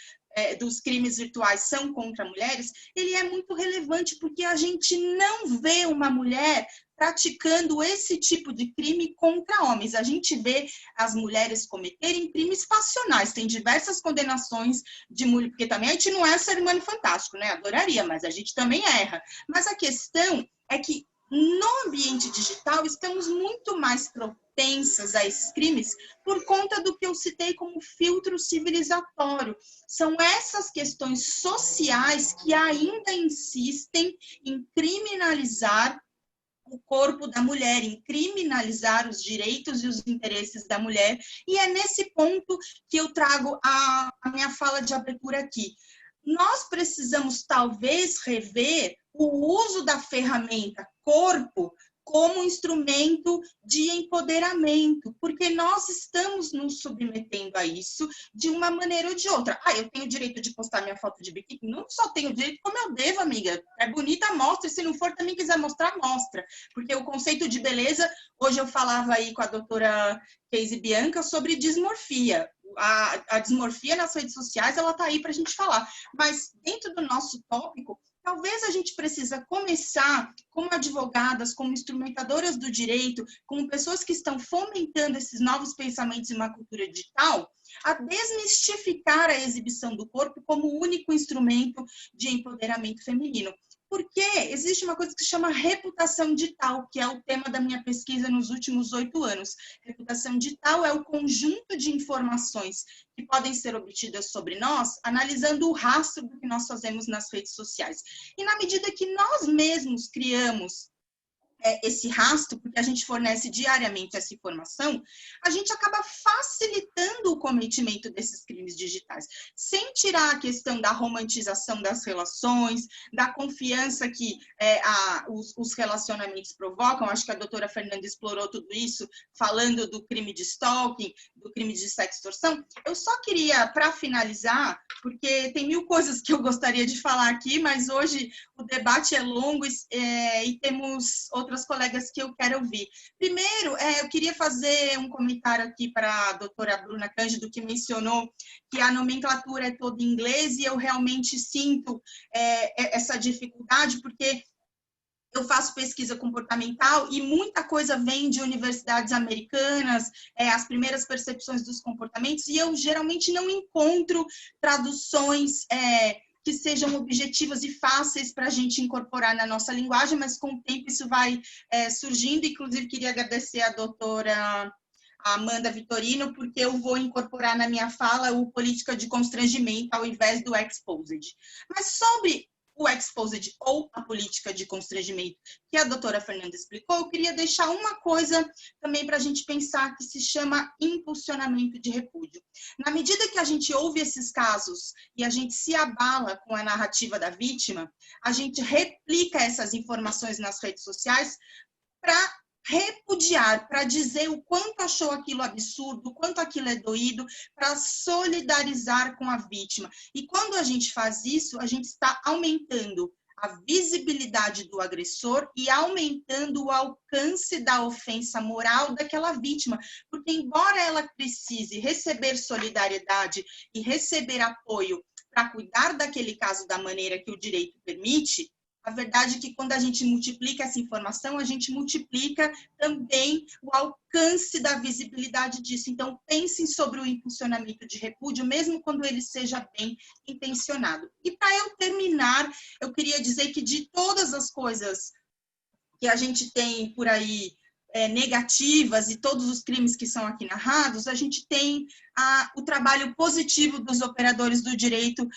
S6: dos crimes virtuais são contra mulheres, ele é muito relevante, porque a gente não vê uma mulher praticando esse tipo de crime contra homens. A gente vê as mulheres cometerem crimes passionais. Tem diversas condenações de mulher, porque também a gente não é ser humano fantástico, né? Adoraria, mas a gente também erra. Mas a questão é que no ambiente digital estamos muito mais propensas a esses crimes por conta do que eu citei como filtro civilizatório. São essas questões sociais que ainda insistem em criminalizar o corpo da mulher, em criminalizar os direitos e os interesses da mulher, e é nesse ponto que eu trago a minha fala de abertura aqui. Nós precisamos, talvez, rever o uso da ferramenta corpo como instrumento de empoderamento, porque nós estamos nos submetendo a isso de uma maneira ou de outra. Eu tenho o direito de postar minha foto de biquíni? Não só tenho direito, como eu devo, amiga. É bonita, mostra, e se não for, também quiser mostrar, mostra. Porque o conceito de beleza, hoje eu falava aí com a doutora Casey Bianca sobre dismorfia. A dismorfia nas redes sociais, ela está aí para a gente falar. Mas dentro do nosso tópico, talvez a gente precisa começar, como advogadas, como instrumentadoras do direito, como pessoas que estão fomentando esses novos pensamentos em uma cultura digital, a desmistificar a exibição do corpo como único instrumento de empoderamento feminino. Porque existe uma coisa que se chama reputação digital, que é o tema da minha pesquisa nos últimos 8 anos. Reputação digital é o conjunto de informações que podem ser obtidas sobre nós, analisando o rastro do que nós fazemos nas redes sociais. E na medida que nós mesmos criamos esse rastro, porque a gente fornece diariamente essa informação, a gente acaba facilitando o cometimento desses crimes digitais, sem tirar a questão da romantização das relações, da confiança que os relacionamentos provocam. Acho que a doutora Fernanda explorou tudo isso, falando do crime de stalking, do crime de sextorção. Eu só queria, para finalizar, porque tem 1000 coisas que eu gostaria de falar aqui, mas hoje o debate é longo e temos outras colegas que eu quero ouvir. Primeiro, eu queria fazer um comentário aqui para a doutora Bruna Cândido, que mencionou que a nomenclatura é toda em inglês, e eu realmente sinto essa dificuldade, porque eu faço pesquisa comportamental e muita coisa vem de universidades americanas, as primeiras percepções dos comportamentos, e eu geralmente não encontro traduções que sejam objetivas e fáceis para a gente incorporar na nossa linguagem, mas com o tempo isso vai surgindo. Inclusive, queria agradecer a doutora Amanda Vitorino, porque eu vou incorporar na minha fala o política de constrangimento ao invés do exposed. Mas sobre o exposed ou a política de constrangimento que a doutora Fernanda explicou, eu queria deixar uma coisa também para a gente pensar, que se chama impulsionamento de repúdio. Na medida que a gente ouve esses casos e a gente se abala com a narrativa da vítima, a gente replica essas informações nas redes sociais para repudiar, para dizer o quanto achou aquilo absurdo, o quanto aquilo é doído, para solidarizar com a vítima. E quando a gente faz isso, a gente está aumentando a visibilidade do agressor e aumentando o alcance da ofensa moral daquela vítima. Porque embora ela precise receber solidariedade e receber apoio para cuidar daquele caso da maneira que o direito permite, a verdade é que quando a gente multiplica essa informação, a gente multiplica também o alcance da visibilidade disso. Então, pensem sobre o impulsionamento de repúdio, mesmo quando ele seja bem intencionado. E para eu terminar, eu queria dizer que de todas as coisas que a gente tem por aí negativas e todos os crimes que são aqui narrados, a gente tem o trabalho positivo dos operadores do direito,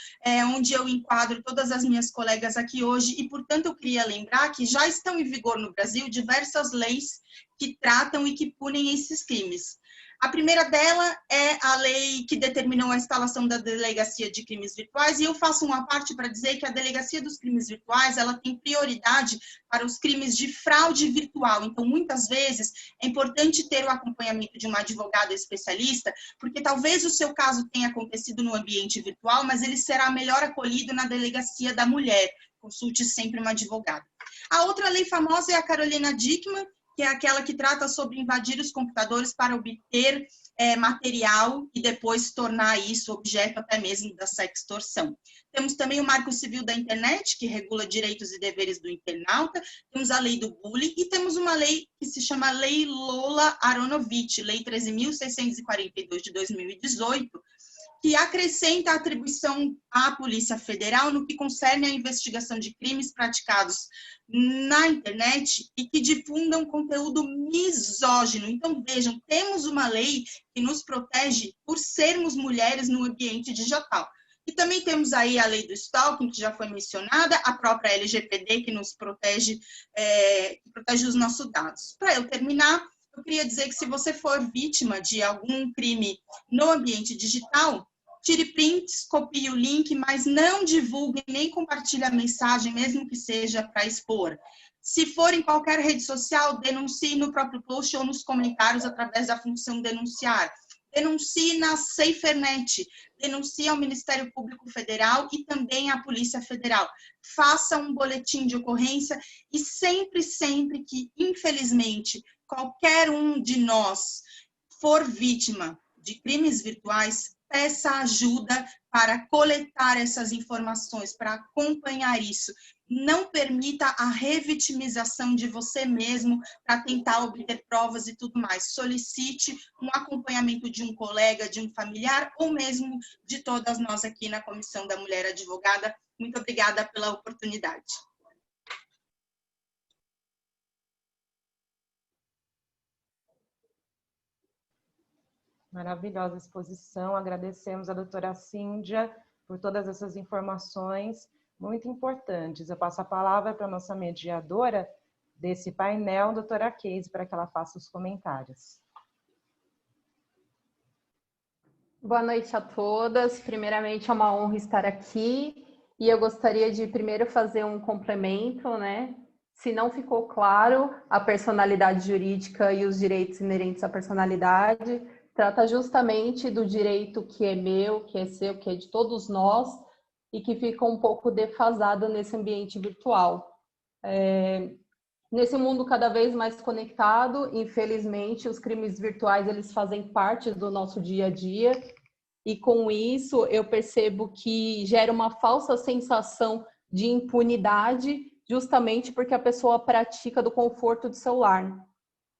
S6: onde eu enquadro todas as minhas colegas aqui hoje, e, portanto, eu queria lembrar que já estão em vigor no Brasil diversas leis que tratam e que punem esses crimes. A primeira dela é a lei que determinou a instalação da Delegacia de Crimes Virtuais, e eu faço uma parte para dizer que a Delegacia dos Crimes Virtuais, ela tem prioridade para os crimes de fraude virtual. Então, muitas vezes, é importante ter o acompanhamento de uma advogada especialista, porque talvez o seu caso tenha acontecido no ambiente virtual, mas ele será melhor acolhido na Delegacia da Mulher. Consulte sempre uma advogada. A outra lei famosa é a Carolina Dickmann, que é aquela que trata sobre invadir os computadores para obter material e depois tornar isso objeto até mesmo da sextorção. Temos também o Marco Civil da Internet, que regula direitos e deveres do internauta, temos a lei do bullying e temos uma lei que se chama Lei Lola Aronovitch, Lei 13.642 de 2018, que acrescenta a atribuição à Polícia Federal no que concerne à investigação de crimes praticados na internet e que difundam conteúdo misógino. Então, vejam, temos uma lei que nos protege por sermos mulheres no ambiente digital. E também temos aí a lei do stalking, que já foi mencionada, a própria LGPD, que nos protege, que protege os nossos dados. Para eu terminar, eu queria dizer que se você for vítima de algum crime no ambiente digital, tire prints, copie o link, mas não divulgue nem compartilhe a mensagem, mesmo que seja para expor. Se for em qualquer rede social, denuncie no próprio post ou nos comentários através da função denunciar. Denuncie na SaferNet, denuncie ao Ministério Público Federal e também à Polícia Federal. Faça um boletim de ocorrência e sempre, sempre que, infelizmente, qualquer um de nós for vítima de crimes virtuais, peça ajuda para coletar essas informações, para acompanhar isso. Não permita a revitimização de você mesmo para tentar obter provas e tudo mais. Solicite um acompanhamento de um colega, de um familiar, ou mesmo de todas nós aqui na Comissão da Mulher Advogada. Muito obrigada pela oportunidade.
S3: Maravilhosa exposição. Agradecemos a doutora Cíndia por todas essas informações muito importantes. Eu passo a palavra para a nossa mediadora desse painel, doutora Keise, para que ela faça os comentários.
S7: Boa noite a todas. Primeiramente, é uma honra estar aqui e eu gostaria de primeiro fazer um complemento, né? Se não ficou claro, a personalidade jurídica e os direitos inerentes à personalidade trata justamente do direito que é meu, que é seu, que é de todos nós e que fica um pouco defasado nesse ambiente virtual. Nesse mundo cada vez mais conectado, infelizmente, os crimes virtuais eles fazem parte do nosso dia a dia e com isso eu percebo que gera uma falsa sensação de impunidade justamente porque a pessoa pratica do conforto do seu lar.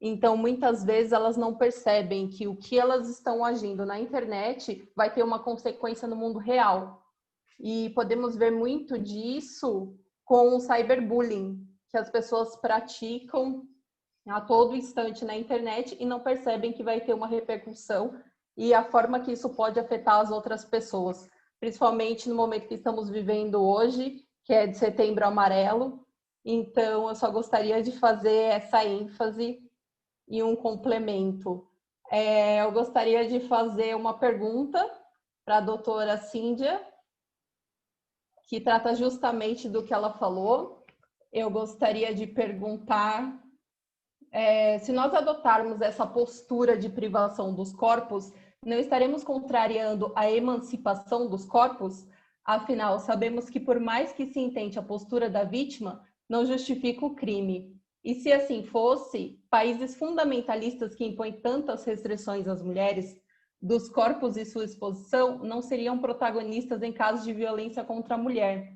S7: Então, muitas vezes, elas não percebem que o que elas estão agindo na internet vai ter uma consequência no mundo real. E podemos ver muito disso com o cyberbullying, que as pessoas praticam a todo instante na internet e não percebem que vai ter uma repercussão e a forma que isso pode afetar as outras pessoas, principalmente no momento que estamos vivendo hoje, que é de Setembro Amarelo. Então, eu só gostaria de fazer essa ênfase e um complemento. Eu gostaria de fazer uma pergunta para a doutora Cíndia, que trata justamente do que ela falou. Eu gostaria de perguntar se nós adotarmos essa postura de privação dos corpos, não estaremos contrariando a emancipação dos corpos? Afinal, sabemos que por mais que se intente a postura da vítima, não justifica o crime. E se assim fosse, países fundamentalistas que impõem tantas restrições às mulheres, dos corpos e sua exposição, não seriam protagonistas em casos de violência contra a mulher.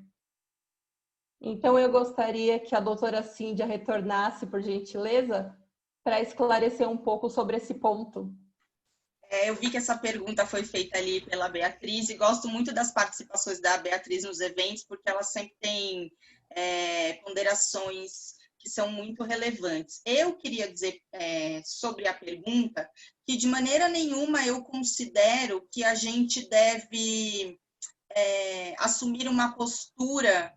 S7: Então, eu gostaria que a doutora Cíndia retornasse, por gentileza, para esclarecer um pouco sobre esse ponto.
S6: Eu vi que essa pergunta foi feita ali pela Beatriz e gosto muito das participações da Beatriz nos eventos, porque ela sempre tem ponderações que são muito relevantes. Eu queria dizer sobre a pergunta que de maneira nenhuma eu considero que a gente deve assumir uma postura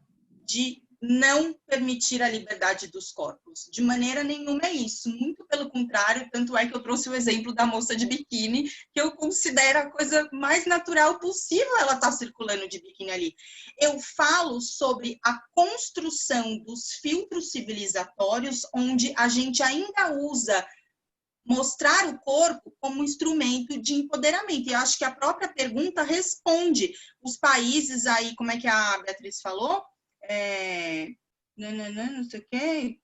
S6: de não permitir a liberdade dos corpos. De maneira nenhuma é isso, muito pelo contrário, tanto é que eu trouxe o exemplo da moça de biquíni, que eu considero a coisa mais natural possível ela estar circulando de biquíni ali. Eu falo sobre a construção dos filtros civilizatórios, onde a gente ainda usa mostrar o corpo como instrumento de empoderamento. E eu acho que a própria pergunta responde. Os países aí, como é que a Beatriz falou? Não sei o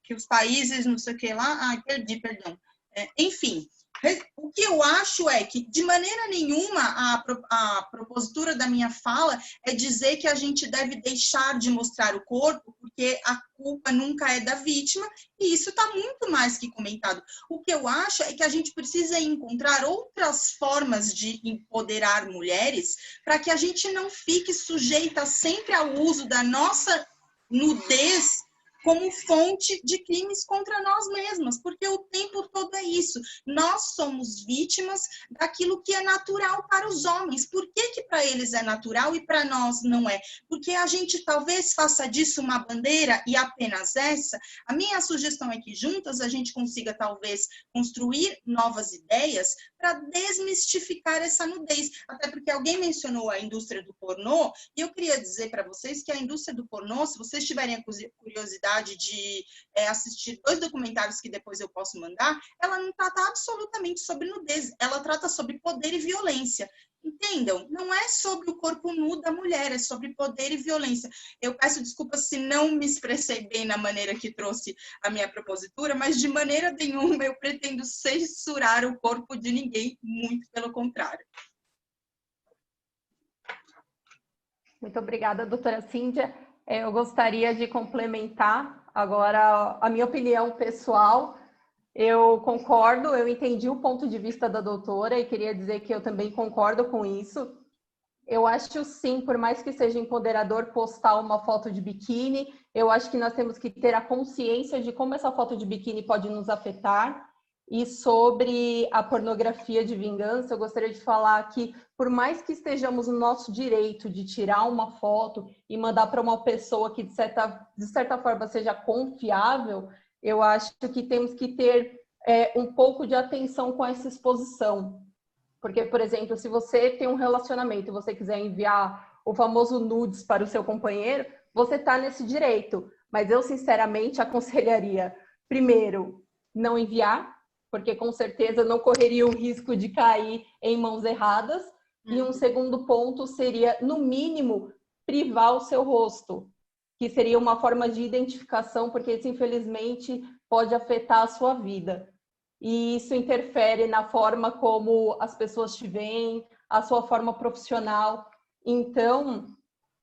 S6: que os países, não sei o que lá, perdão. Enfim, o que eu acho é que, de maneira nenhuma, a propositura da minha fala é dizer que a gente deve deixar de mostrar o corpo, porque a culpa nunca é da vítima, e isso está muito mais que comentado. O que eu acho é que a gente precisa encontrar outras formas de empoderar mulheres para que a gente não fique sujeita sempre ao uso da nossa nudez como fonte de crimes contra nós mesmas, porque o tempo todo é isso. Nós somos vítimas daquilo que é natural para os homens. Por que para eles é natural e para nós não é? Porque a gente talvez faça disso uma bandeira e apenas essa. A minha sugestão é que juntas a gente consiga talvez construir novas ideias para desmistificar essa nudez. Até porque alguém mencionou a indústria do pornô, e eu queria dizer para vocês que a indústria do pornô, se vocês tiverem a curiosidade de assistir 2 documentários que depois eu posso mandar, ela não trata absolutamente sobre nudez, ela trata sobre poder e violência. Entendam? Não é sobre o corpo nu da mulher, é sobre poder e violência. Eu peço desculpas se não me expressei bem na maneira que trouxe a minha propositura, mas de maneira nenhuma eu pretendo censurar o corpo de ninguém, muito pelo contrário.
S7: Muito obrigada, doutora Cíndia. Eu gostaria de complementar agora a minha opinião pessoal. Eu concordo, eu entendi o ponto de vista da doutora e queria dizer que eu também concordo com isso. Eu acho sim, por mais que seja empoderador postar uma foto de biquíni, eu acho que nós temos que ter a consciência de como essa foto de biquíni pode nos afetar. E sobre a pornografia de vingança, eu gostaria de falar que, por mais que estejamos no nosso direito de tirar uma foto e mandar para uma pessoa que, de certa forma, seja confiável, eu acho que temos que ter um pouco de atenção com essa exposição. Porque, por exemplo, se você tem um relacionamento e você quiser enviar o famoso nudes para o seu companheiro, você está nesse direito. Mas eu, sinceramente, aconselharia, primeiro, não enviar, porque com certeza não correria o risco de cair em mãos erradas. E um segundo ponto seria, no mínimo, privar o seu rosto, que seria uma forma de identificação, porque isso, infelizmente, pode afetar a sua vida. E isso interfere na forma como as pessoas te veem, a sua forma profissional. Então,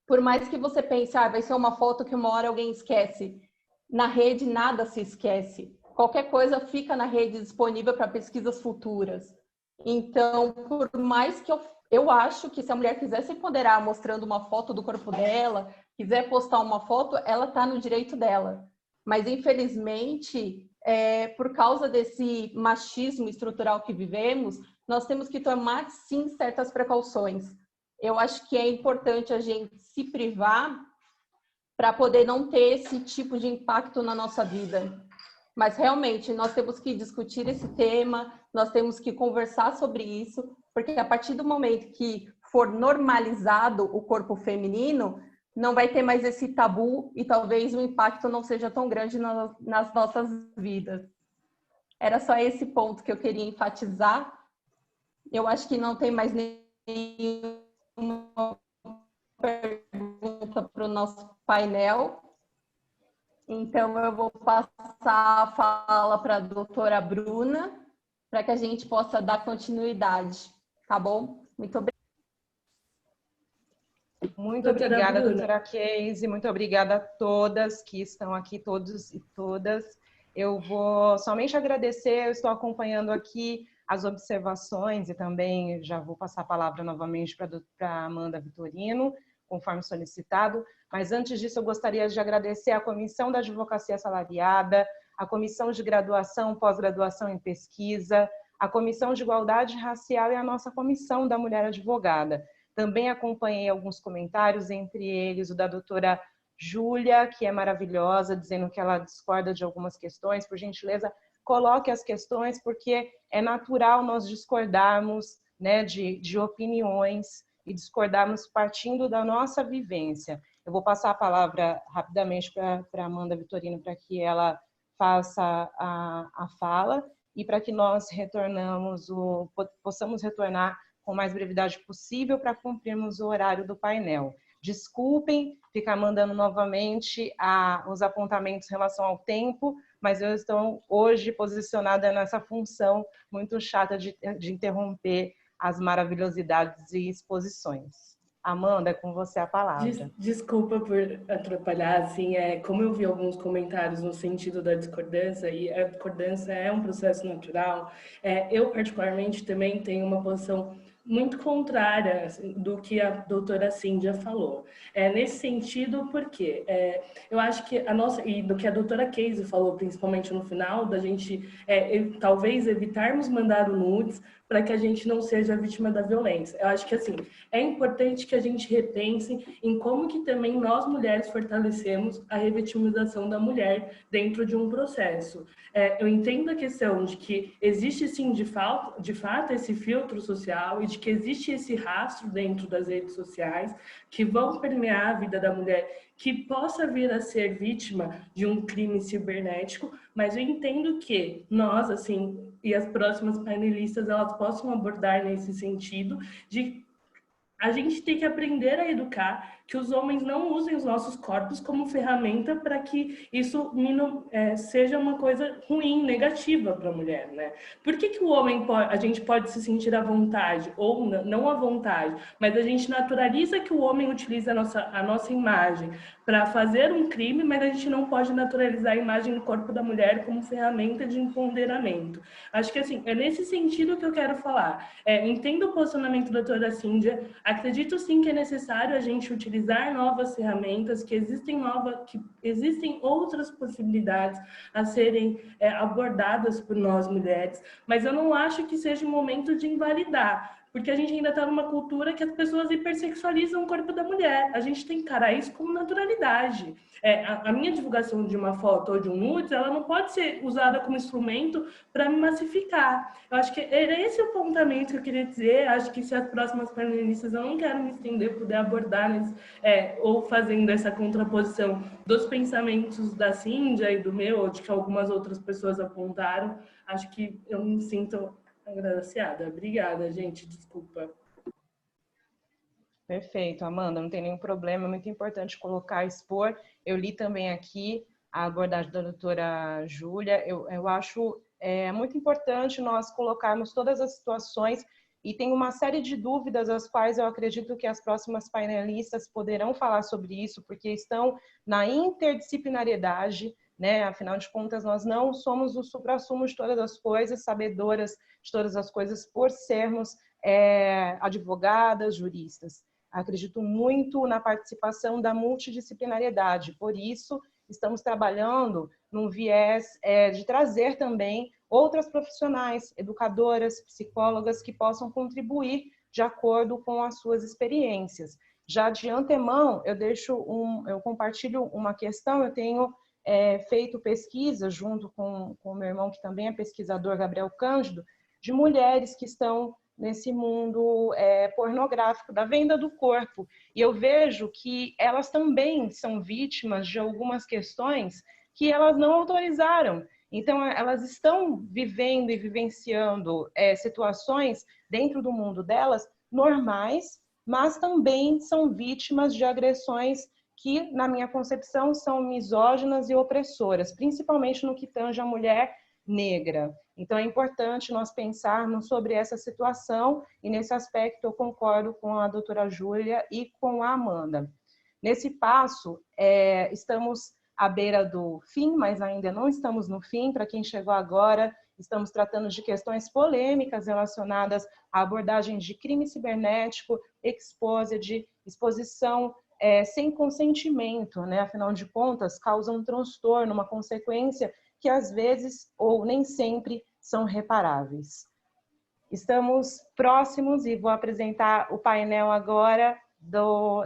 S7: por mais que você pense, vai ser uma foto que uma hora alguém esquece, na rede nada se esquece. Qualquer coisa fica na rede disponível para pesquisas futuras. Então, por mais que eu acho que se a mulher quiser se empoderar mostrando uma foto do corpo dela, quiser postar uma foto, ela está no direito dela. Mas, infelizmente, por causa desse machismo estrutural que vivemos, nós temos que tomar, sim, certas precauções. Eu acho que é importante a gente se privar para poder não ter esse tipo de impacto na nossa vida. Mas, realmente, nós temos que discutir esse tema, nós temos que conversar sobre isso, porque a partir do momento que for normalizado o corpo feminino, não vai ter mais esse tabu e talvez o impacto não seja tão grande nas nossas vidas. Era só esse ponto que eu queria enfatizar. Eu acho que não tem mais nenhuma pergunta para o nosso painel. Então, eu vou passar a fala para a doutora Bruna, para que a gente possa dar continuidade. Tá bom? Muito obrigada.
S3: Muito obrigada, doutora Casey. Muito obrigada a todas que estão aqui, todos e todas. Eu vou somente agradecer, eu estou acompanhando aqui as observações e também já vou passar a palavra novamente para a Amanda Vitorino, conforme solicitado. Mas antes disso, eu gostaria de agradecer à Comissão da Advocacia Assalariada, a Comissão de Graduação, Pós-Graduação em Pesquisa, a Comissão de Igualdade Racial e a nossa Comissão da Mulher Advogada. Também acompanhei alguns comentários, entre eles o da doutora Júlia, que é maravilhosa, dizendo que ela discorda de algumas questões. Por gentileza, coloque as questões, porque é natural nós discordarmos, né, de opiniões e discordarmos partindo da nossa vivência. Eu vou passar a palavra rapidamente para Amanda Vitorino, para que ela faça a fala e para que nós possamos retornar com mais brevidade possível para cumprirmos o horário do painel. Desculpem ficar mandando novamente os apontamentos em relação ao tempo, mas eu estou hoje posicionada nessa função muito chata de interromper as maravilhosidades e exposições. Amanda, é com você a palavra.
S5: Desculpa por atrapalhar, assim, como eu vi alguns comentários no sentido da discordância, e a discordância é um processo natural, eu particularmente também tenho uma posição muito contrária assim, do que a doutora Cíndia falou. Nesse sentido, porque eu acho que e do que a doutora Casey falou, principalmente no final, da gente talvez evitarmos mandar o nudes para que a gente não seja vítima da violência. Eu acho que, assim, é importante que a gente repense em como que também nós, mulheres, fortalecemos a revitimização da mulher dentro de um processo. Eu entendo a questão de que existe, sim, de fato, esse filtro social e de que existe esse rastro dentro das redes sociais que vão permear a vida da mulher que possa vir a ser vítima de um crime cibernético, mas eu entendo que nós, assim, e as próximas painelistas, elas possam abordar nesse sentido de a gente tem que aprender a educar que os homens não usem os nossos corpos como ferramenta para que isso seja uma coisa ruim, negativa para a mulher, né? Por que o homem a gente pode se sentir à vontade, ou não à vontade, mas a gente naturaliza que o homem utiliza a nossa imagem para fazer um crime, mas a gente não pode naturalizar a imagem do corpo da mulher como ferramenta de empoderamento. Acho que, assim, é nesse sentido que eu quero falar. Entendo o posicionamento da doutora Cíndia, acredito sim que é necessário a gente utilizar novas ferramentas, que existem outras possibilidades a serem abordadas por nós mulheres, mas eu não acho que seja o momento de invalidar, porque a gente ainda está numa cultura que as pessoas hipersexualizam o corpo da mulher. A gente tem que encarar isso como naturalidade. A minha divulgação de uma foto ou de um nude, ela não pode ser usada como instrumento para me massificar. Eu acho que era esse o apontamento que eu queria dizer. Acho que se as próximas panelistas, eu não quero me estender, puder abordar ou fazendo essa contraposição dos pensamentos da Cíndia e do meu, ou de que algumas outras pessoas apontaram, acho que eu me sinto agraciada. Obrigada, gente. Desculpa.
S3: Perfeito, Amanda, não tem nenhum problema, é muito importante colocar, expor. Eu li também aqui a abordagem da doutora Júlia, eu acho muito importante nós colocarmos todas as situações e tem uma série de dúvidas as quais eu acredito que as próximas painelistas poderão falar sobre isso, porque estão na interdisciplinariedade, né? Afinal de contas, nós não somos o suprassumo de todas as coisas, sabedoras de todas as coisas por sermos advogadas, juristas. Acredito muito na participação da multidisciplinariedade, por isso estamos trabalhando num viés de trazer também outras profissionais, educadoras, psicólogas, que possam contribuir de acordo com as suas experiências. Já de antemão, eu compartilho uma questão, eu tenho feito pesquisa junto com o meu irmão, que também é pesquisador, Gabriel Cândido, de mulheres que estão nesse mundo pornográfico, da venda do corpo. E eu vejo que elas também são vítimas de algumas questões que elas não autorizaram. Então, elas estão vivendo e vivenciando situações dentro do mundo delas normais, mas também são vítimas de agressões que, na minha concepção, são misóginas e opressoras, principalmente no que tange a mulher negra. Então, é importante nós pensarmos sobre essa situação e, nesse aspecto, eu concordo com a doutora Júlia e com a Amanda. Nesse passo, estamos à beira do fim, mas ainda não estamos no fim. Para quem chegou agora, estamos tratando de questões polêmicas relacionadas à abordagem de crime cibernético, exposed, exposição sem consentimento, né? Afinal de contas, causa um transtorno, uma consequência que às vezes, ou nem sempre, são reparáveis. Estamos próximos e vou apresentar o painel agora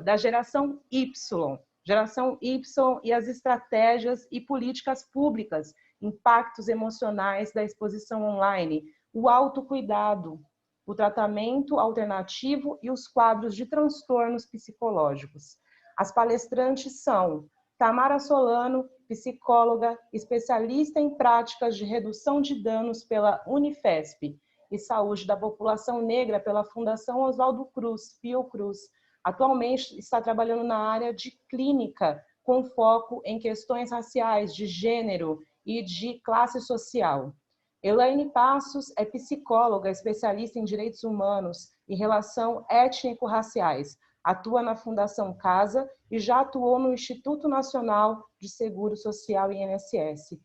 S3: da geração Y. geração Y e as estratégias e políticas públicas, impactos emocionais da exposição online, o autocuidado, o tratamento alternativo e os quadros de transtornos psicológicos. As palestrantes são Tamara Solano, psicóloga, especialista em práticas de redução de danos pela Unifesp e saúde da população negra pela Fundação Oswaldo Cruz, Fiocruz. Atualmente está trabalhando na área de clínica, com foco em questões raciais, de gênero e de classe social. Elaine Passos é psicóloga, especialista em direitos humanos e relação étnico-raciais. Atua na Fundação Casa e já atuou no Instituto Nacional de Seguro Social, INSS.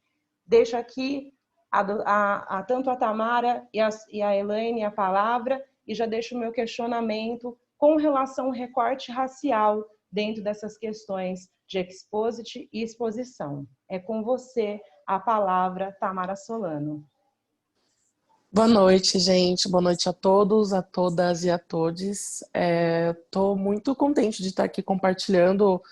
S3: Deixo aqui tanto a Tamara e a Elaine a palavra e já deixo o meu questionamento com relação ao recorte racial dentro dessas questões de exposit e exposição. É com você a palavra, Tamara Solano.
S8: Boa noite, gente. Boa noite a todos, a todas e a todes. Estou muito contente de estar aqui compartilhando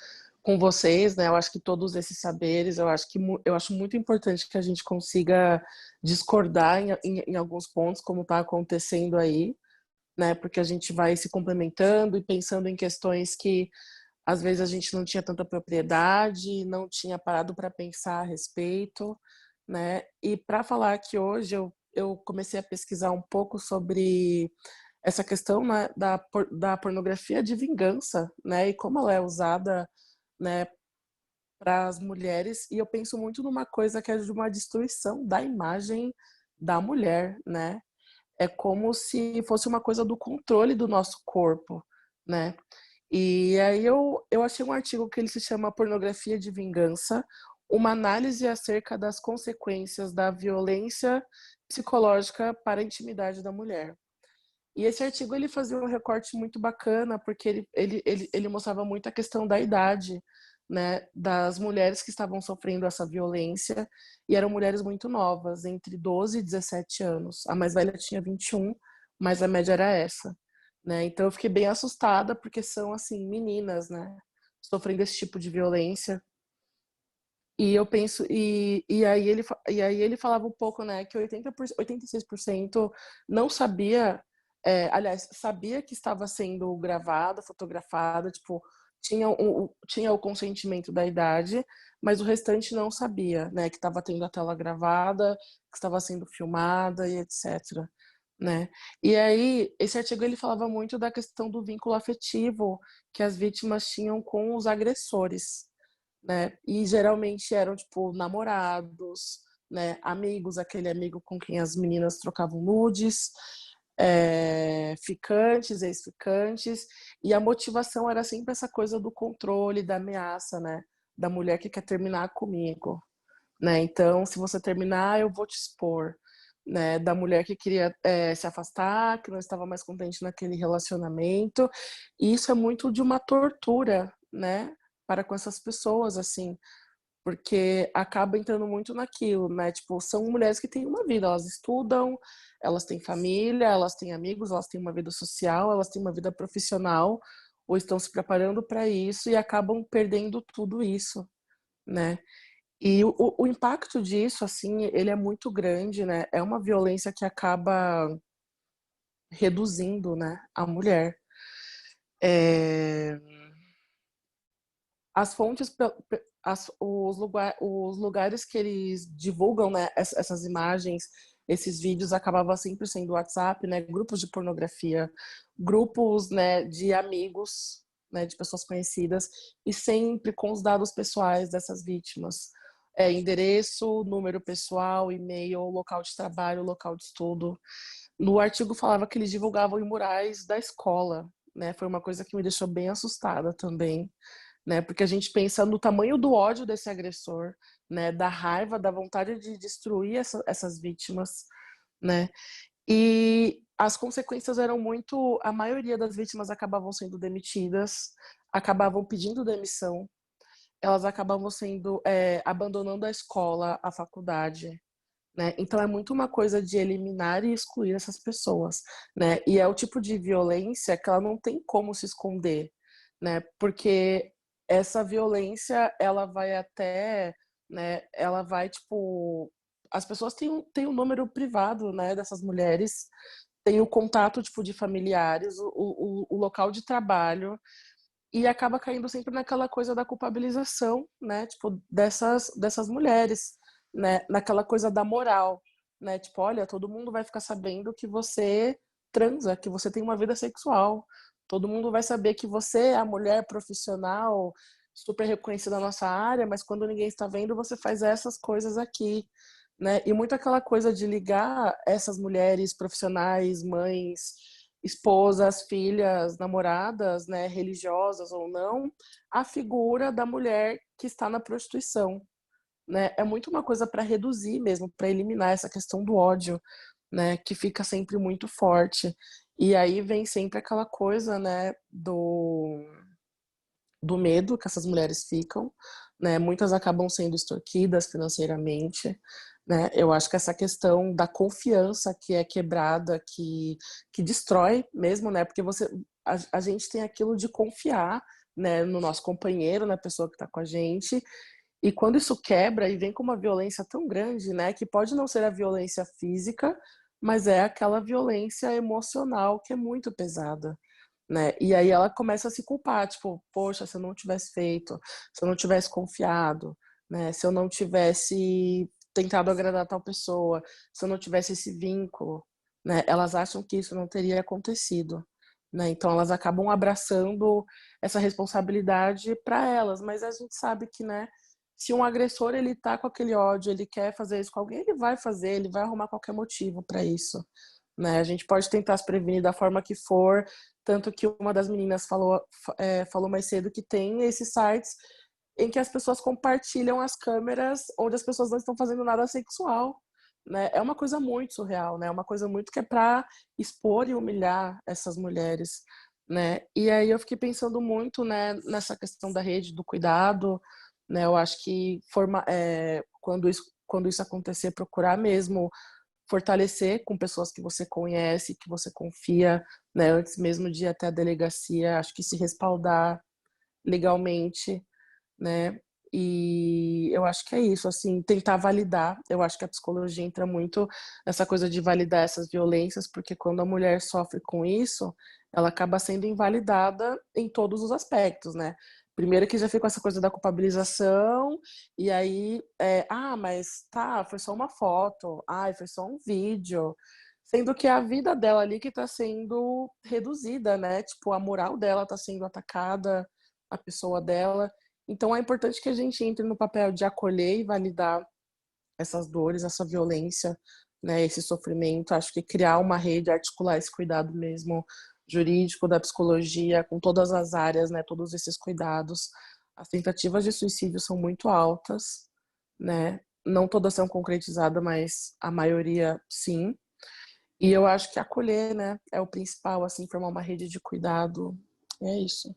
S8: com vocês, né? Eu acho que todos esses saberes, eu acho muito importante que a gente consiga discordar em alguns pontos, como está acontecendo aí, né? Porque a gente vai se complementando e pensando em questões que às vezes a gente não tinha tanta propriedade, não tinha parado para pensar a respeito, né? E para falar aqui hoje, eu comecei a pesquisar um pouco sobre essa questão, né, da pornografia de vingança, né, e como ela é usada, né, para as mulheres. E eu penso muito numa coisa que é de uma destruição da imagem da mulher, né? É como se fosse uma coisa do controle do nosso corpo, né? E aí eu achei um artigo que ele se chama Pornografia de Vingança, uma análise acerca das consequências da violência psicológica para a intimidade da mulher. E esse artigo ele fazia um recorte muito bacana, porque ele mostrava muito a questão da idade, né, das mulheres que estavam sofrendo essa violência, e eram mulheres muito novas, entre 12 e 17 anos. A mais velha tinha 21, mas a média era essa, né? Então eu fiquei bem assustada, porque são, assim, meninas, né, sofrendo esse tipo de violência. E eu penso, e aí ele falava um pouco, né, que 86% não sabia, aliás, sabia que estava sendo gravada, fotografada, tipo, tinha o consentimento da idade, mas o restante não sabia, né, que estava tendo a tela gravada, que estava sendo filmada e etc, né. E aí, esse artigo ele falava muito da questão do vínculo afetivo que as vítimas tinham com os agressores, né? E geralmente eram, tipo, namorados, né? Amigos, aquele amigo com quem as meninas trocavam nudes, ficantes, ex-ficantes, e a motivação era sempre essa coisa do controle, da ameaça, né? Da mulher que quer terminar comigo, né? Então, se você terminar, eu vou te expor, né? Da mulher que queria se afastar, que não estava mais contente naquele relacionamento. E isso é muito de uma tortura, né? Para com essas pessoas, assim, porque acaba entrando muito naquilo, né? Tipo, são mulheres que têm uma vida, elas estudam, elas têm família, elas têm amigos, elas têm uma vida social, elas têm uma vida profissional, ou estão se preparando para isso e acabam perdendo tudo isso, né? E o impacto disso, assim, ele é muito grande, né? É uma violência que acaba reduzindo, né, a mulher. As fontes, os lugares que eles divulgam, né, essas imagens, esses vídeos, acabava sempre sendo WhatsApp, né, grupos de pornografia, grupos, né, de amigos, né, de pessoas conhecidas, e sempre com os dados pessoais dessas vítimas. Endereço, número pessoal, e-mail, local de trabalho, local de estudo. No artigo falava que eles divulgavam em murais da escola, né, foi uma coisa que me deixou bem assustada também, né? Porque a gente pensa no tamanho do ódio desse agressor, né? Da raiva, da vontade de destruir essas vítimas, né? E as consequências eram muito... A maioria das vítimas acabavam sendo demitidas, acabavam pedindo demissão, elas acabavam sendo abandonando a escola, a faculdade, né? Então é muito uma coisa de eliminar e excluir essas pessoas, né? E é o tipo de violência que ela não tem como se esconder, né? Porque essa violência, ela vai até, né, ela vai, tipo, as pessoas têm um número privado, né, dessas mulheres, tem o contato, tipo, de familiares, o local de trabalho, e acaba caindo sempre naquela coisa da culpabilização, né, tipo, dessas mulheres, né, naquela coisa da moral, né, tipo, olha, todo mundo vai ficar sabendo que você transa, que você tem uma vida sexual, todo mundo vai saber que você é a mulher profissional super reconhecida na nossa área, mas quando ninguém está vendo, você faz essas coisas aqui, né, e muito aquela coisa de ligar essas mulheres profissionais, mães, esposas, filhas, namoradas, né, religiosas ou não, a figura da mulher que está na prostituição, né? É muito uma coisa para reduzir mesmo, para eliminar essa questão do ódio, né, que fica sempre muito forte. E aí vem sempre aquela coisa, né, do medo que essas mulheres ficam, né? Muitas acabam sendo extorquidas financeiramente, né? Eu acho que essa questão da confiança que é quebrada, que destrói mesmo, né? Porque a gente tem aquilo de confiar, né, no nosso companheiro, na pessoa que está com a gente, e quando isso quebra e vem com uma violência tão grande, né, que pode não ser a violência física, mas é aquela violência emocional que é muito pesada, né? E aí ela começa a se culpar, tipo, poxa, se eu não tivesse feito, se eu não tivesse confiado, né? Se eu não tivesse tentado agradar tal pessoa, se eu não tivesse esse vínculo, né? Elas acham que isso não teria acontecido, né? Então elas acabam abraçando essa responsabilidade para elas, mas a gente sabe que, né? Se um agressor ele tá com aquele ódio, ele quer fazer isso com alguém, ele vai fazer, ele vai arrumar qualquer motivo para isso, né? A gente pode tentar se prevenir da forma que for, tanto que uma das meninas falou mais cedo que tem esses sites em que as pessoas compartilham as câmeras onde as pessoas não estão fazendo nada sexual, né? É uma coisa muito surreal, né? É uma coisa muito que é para expor e humilhar essas mulheres, né? E aí eu fiquei pensando muito, né, nessa questão da rede do cuidado, né? Eu acho que quando isso acontecer, procurar mesmo fortalecer com pessoas que você conhece, que você confia, né? Antes mesmo de ir até a delegacia, acho que se respaldar legalmente, né? E eu acho que é isso, assim, tentar validar. Eu acho que a psicologia entra muito nessa coisa de validar essas violências, porque quando a mulher sofre com isso, ela acaba sendo invalidada em todos os aspectos, né? Primeiro que já fica essa coisa da culpabilização, e aí, mas tá, foi só uma foto, ai, foi só um vídeo, sendo que é a vida dela ali que tá sendo reduzida, né? Tipo, a moral dela tá sendo atacada, a pessoa dela. Então é importante que a gente entre no papel de acolher e validar essas dores, essa violência, né, esse sofrimento. Acho que criar uma rede, articular esse cuidado mesmo jurídico, da psicologia, com todas as áreas, né, todos esses cuidados. As tentativas de suicídio são muito altas, né? Não todas são concretizadas, mas a maioria sim. E eu acho que acolher, né, é o principal, assim, formar uma rede de cuidado. É isso.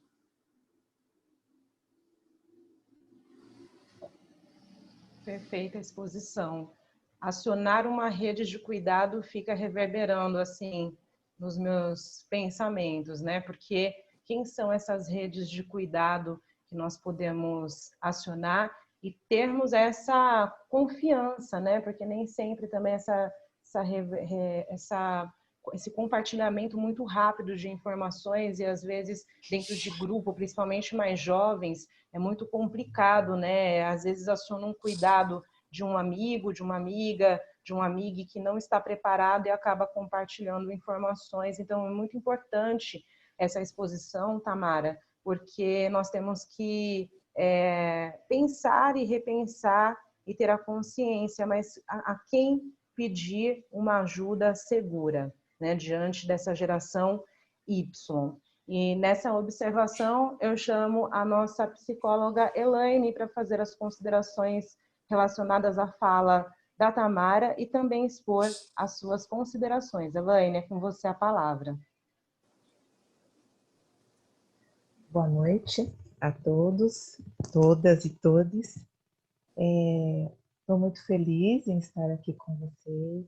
S3: Perfeita exposição. Acionar uma rede de cuidado fica reverberando assim nos meus pensamentos, né? Porque quem são essas redes de cuidado que nós podemos acionar e termos essa confiança, né? Porque nem sempre também esse compartilhamento muito rápido de informações e às vezes dentro de grupo, principalmente mais jovens, é muito complicado, né? Às vezes aciona um cuidado de um amigo, de uma amiga, de um amigo que não está preparado e acaba compartilhando informações. Então, é muito importante essa exposição, Tamara, porque nós temos que pensar e repensar e ter a consciência, mas a quem pedir uma ajuda segura, né, diante dessa geração Y. E nessa observação, eu chamo a nossa psicóloga Elaine para fazer as considerações relacionadas à fala da Tamara e também expor as suas considerações. Elaine, é com você a palavra.
S9: Boa noite a todos, todas e todes. Estou muito feliz em estar aqui com vocês,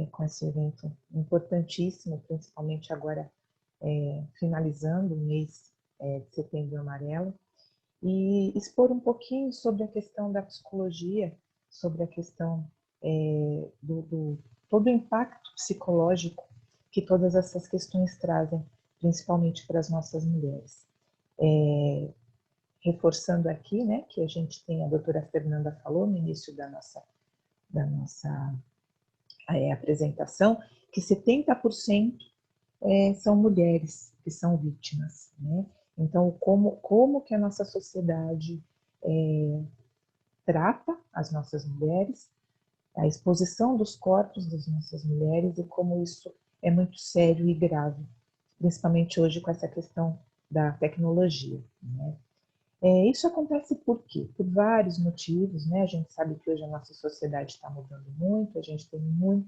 S9: com esse evento importantíssimo, principalmente agora finalizando o mês de Setembro Amarelo. e expor um pouquinho sobre a questão da psicologia, sobre a questão do todo o impacto psicológico que todas essas questões trazem, principalmente para as nossas mulheres. Reforçando aqui, né, que a gente tem, a doutora Fernanda falou no início da nossa apresentação, que 70% são mulheres que são vítimas, né? Então, como que a nossa sociedade trata as nossas mulheres, a exposição dos corpos das nossas mulheres e como isso é muito sério e grave, principalmente hoje com essa questão da tecnologia, né? Isso acontece por quê? Por vários motivos, né? A gente sabe que hoje a nossa sociedade está mudando muito, a gente tem muito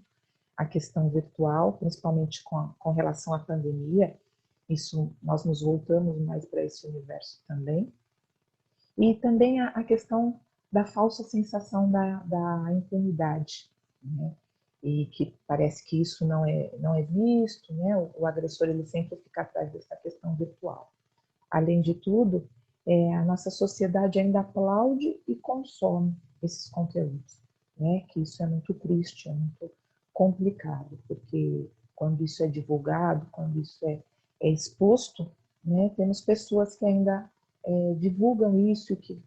S9: a questão virtual, principalmente com relação à pandemia, isso nós nos voltamos mais para esse universo também. E também a questão da falsa sensação da impunidade, né? E que parece que isso não é visto, né? O agressor ele sempre fica atrás dessa questão virtual. Além de tudo, a nossa sociedade ainda aplaude e consome esses conteúdos, né? Que isso é muito triste, é muito complicado, porque quando isso é divulgado, quando isso é exposto, né? Temos pessoas que ainda divulgam isso, que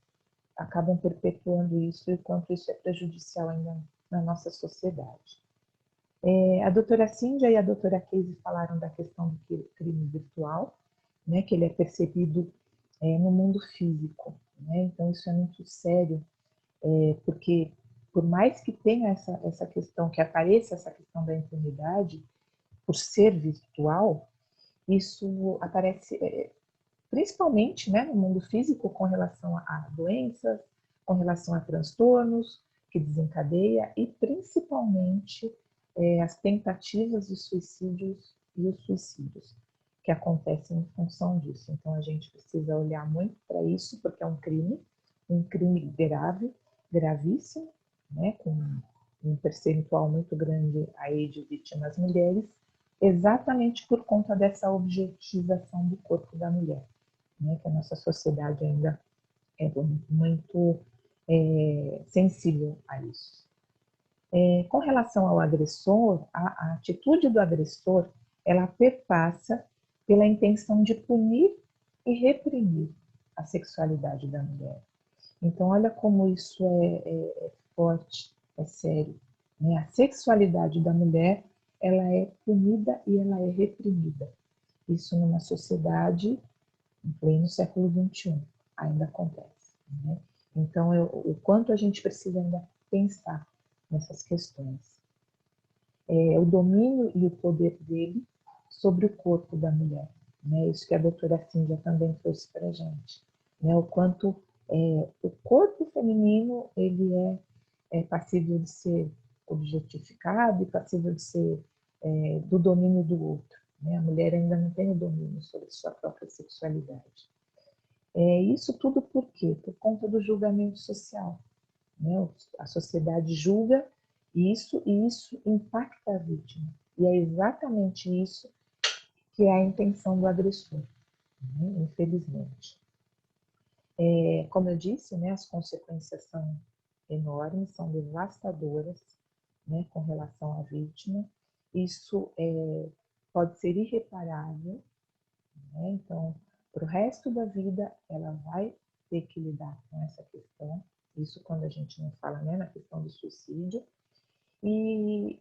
S9: acabam perpetuando isso, e o quanto isso é prejudicial ainda na nossa sociedade. A doutora Cíndia e a doutora Casey falaram da questão do crime virtual, né, que ele é percebido no mundo físico, né? Então isso é muito sério, porque por mais que tenha essa questão, que apareça essa questão da impunidade, por ser virtual, isso aparece principalmente, né, no mundo físico com relação a doenças, com relação a transtornos que desencadeia e principalmente as tentativas de suicídios e os suicídios que acontecem em função disso. Então a gente precisa olhar muito para isso, porque é um crime grave, gravíssimo, né, com um percentual muito grande aí de vítimas mulheres, exatamente por conta dessa objetivação do corpo da mulher, né, que a nossa sociedade ainda é muito sensível a isso. Com relação ao agressor, a atitude do agressor, ela perpassa pela intenção de punir e reprimir a sexualidade da mulher. Então, olha como isso é forte, é sério, né? A sexualidade da mulher, ela é punida e ela é reprimida. Isso numa sociedade em pleno século XXI ainda acontece, né? Então, o quanto a gente precisa ainda pensar nessas questões. O domínio e o poder dele sobre o corpo da mulher, né? Isso que a doutora Cíndia também trouxe para a gente, né? O quanto o corpo feminino ele é passível de ser objetificado e passível de ser do domínio do outro, né? A mulher ainda não tem o domínio sobre sua própria sexualidade. Isso tudo por quê? Por conta do julgamento social, né? A sociedade julga isso e isso impacta a vítima. E é exatamente isso que é a intenção do agressor, né? Infelizmente. Como eu disse, né, as consequências são enormes, são devastadoras, né, com relação à vítima. Isso pode ser irreparável, né? Então, para o resto da vida, ela vai ter que lidar com essa questão. Isso quando a gente não fala, né, na questão do suicídio. E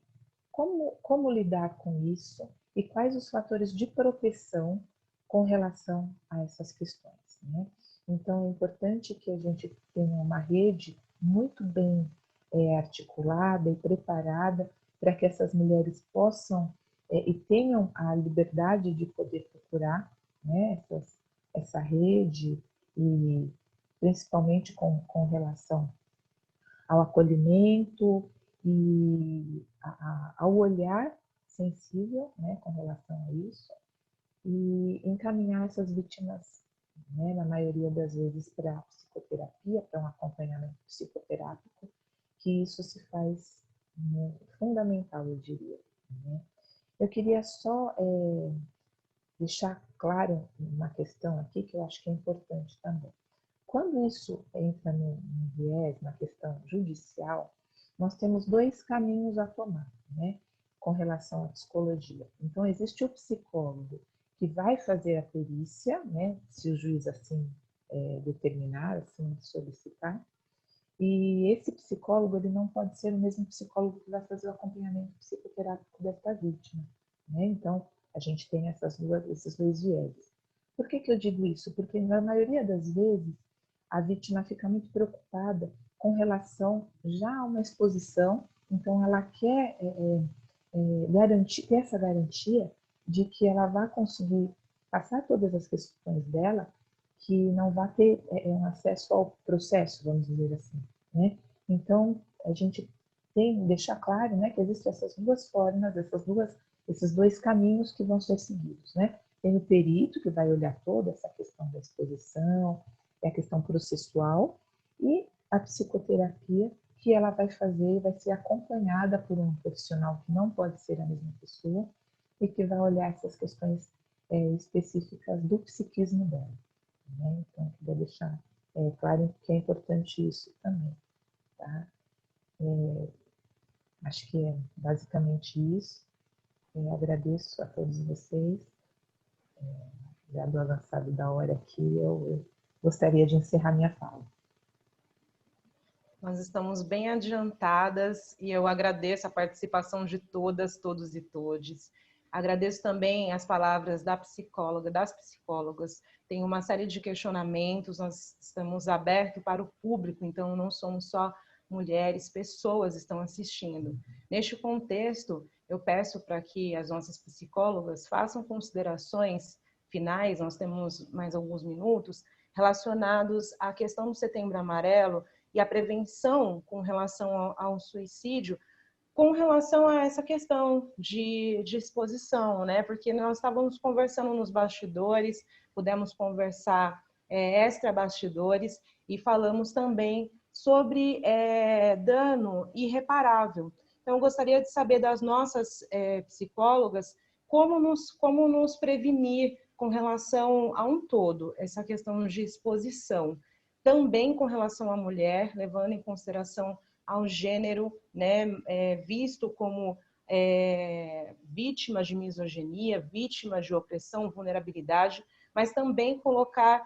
S9: como lidar com isso e quais os fatores de proteção com relação a essas questões, né? Então, é importante que a gente tenha uma rede muito bem articulada e preparada para que essas mulheres possam e tenham a liberdade de poder procurar, né, essa rede, e principalmente com relação ao acolhimento e ao olhar sensível, né, com relação a isso, e encaminhar essas vítimas, né, na maioria das vezes, para a psicoterapia, para um acompanhamento psicoterápico, que isso se faz, né, fundamental, eu diria, né? Eu queria só deixar claro uma questão aqui que eu acho que é importante também. Quando isso entra no viés, na questão judicial, nós temos dois caminhos a tomar, né, com relação à psicologia. Então, existe o psicólogo que vai fazer a perícia, né, se o juiz assim determinar, assim solicitar, e esse psicólogo ele não pode ser o mesmo psicólogo que vai fazer o acompanhamento psicoterápico dessa vítima, né? Então, a gente tem esses dois viés. Por que eu digo isso? Porque na maioria das vezes a vítima fica muito preocupada com relação já a uma exposição, então ela quer ter essa garantia de que ela vai conseguir passar todas as questões dela, que não vai ter um acesso ao processo, vamos dizer assim, né? Então, a gente tem que deixar claro, né, que existem essas duas formas, esses dois caminhos que vão ser seguidos, né? Tem o perito, que vai olhar toda essa questão da exposição, a questão processual, e a psicoterapia, que ela vai fazer, vai ser acompanhada por um profissional que não pode ser a mesma pessoa, e que vai olhar essas questões específicas do psiquismo dela, né? Então, queria deixar claro que é importante isso também, tá? Acho que é basicamente isso. Agradeço a todos vocês. Já do avançado da hora aqui, eu gostaria de encerrar minha fala.
S3: Nós estamos bem adiantadas e eu agradeço a participação de todas, todos e todes. Agradeço também as palavras da psicóloga, das psicólogas. Tem uma série de questionamentos, nós estamos abertos para o público, então não somos só mulheres, pessoas estão assistindo. Neste contexto, eu peço para que as nossas psicólogas façam considerações finais, nós temos mais alguns minutos, relacionados à questão do Setembro Amarelo e a prevenção com relação ao suicídio, com relação a essa questão de exposição, né? Porque nós estávamos conversando nos bastidores, pudemos conversar extra bastidores e falamos também sobre dano irreparável. Então, eu gostaria de saber das nossas psicólogas como nos prevenir com relação a um todo, essa questão de exposição. Também com relação à mulher, levando em consideração ao gênero, né, visto como vítima de misoginia, vítima de opressão, vulnerabilidade, mas também colocar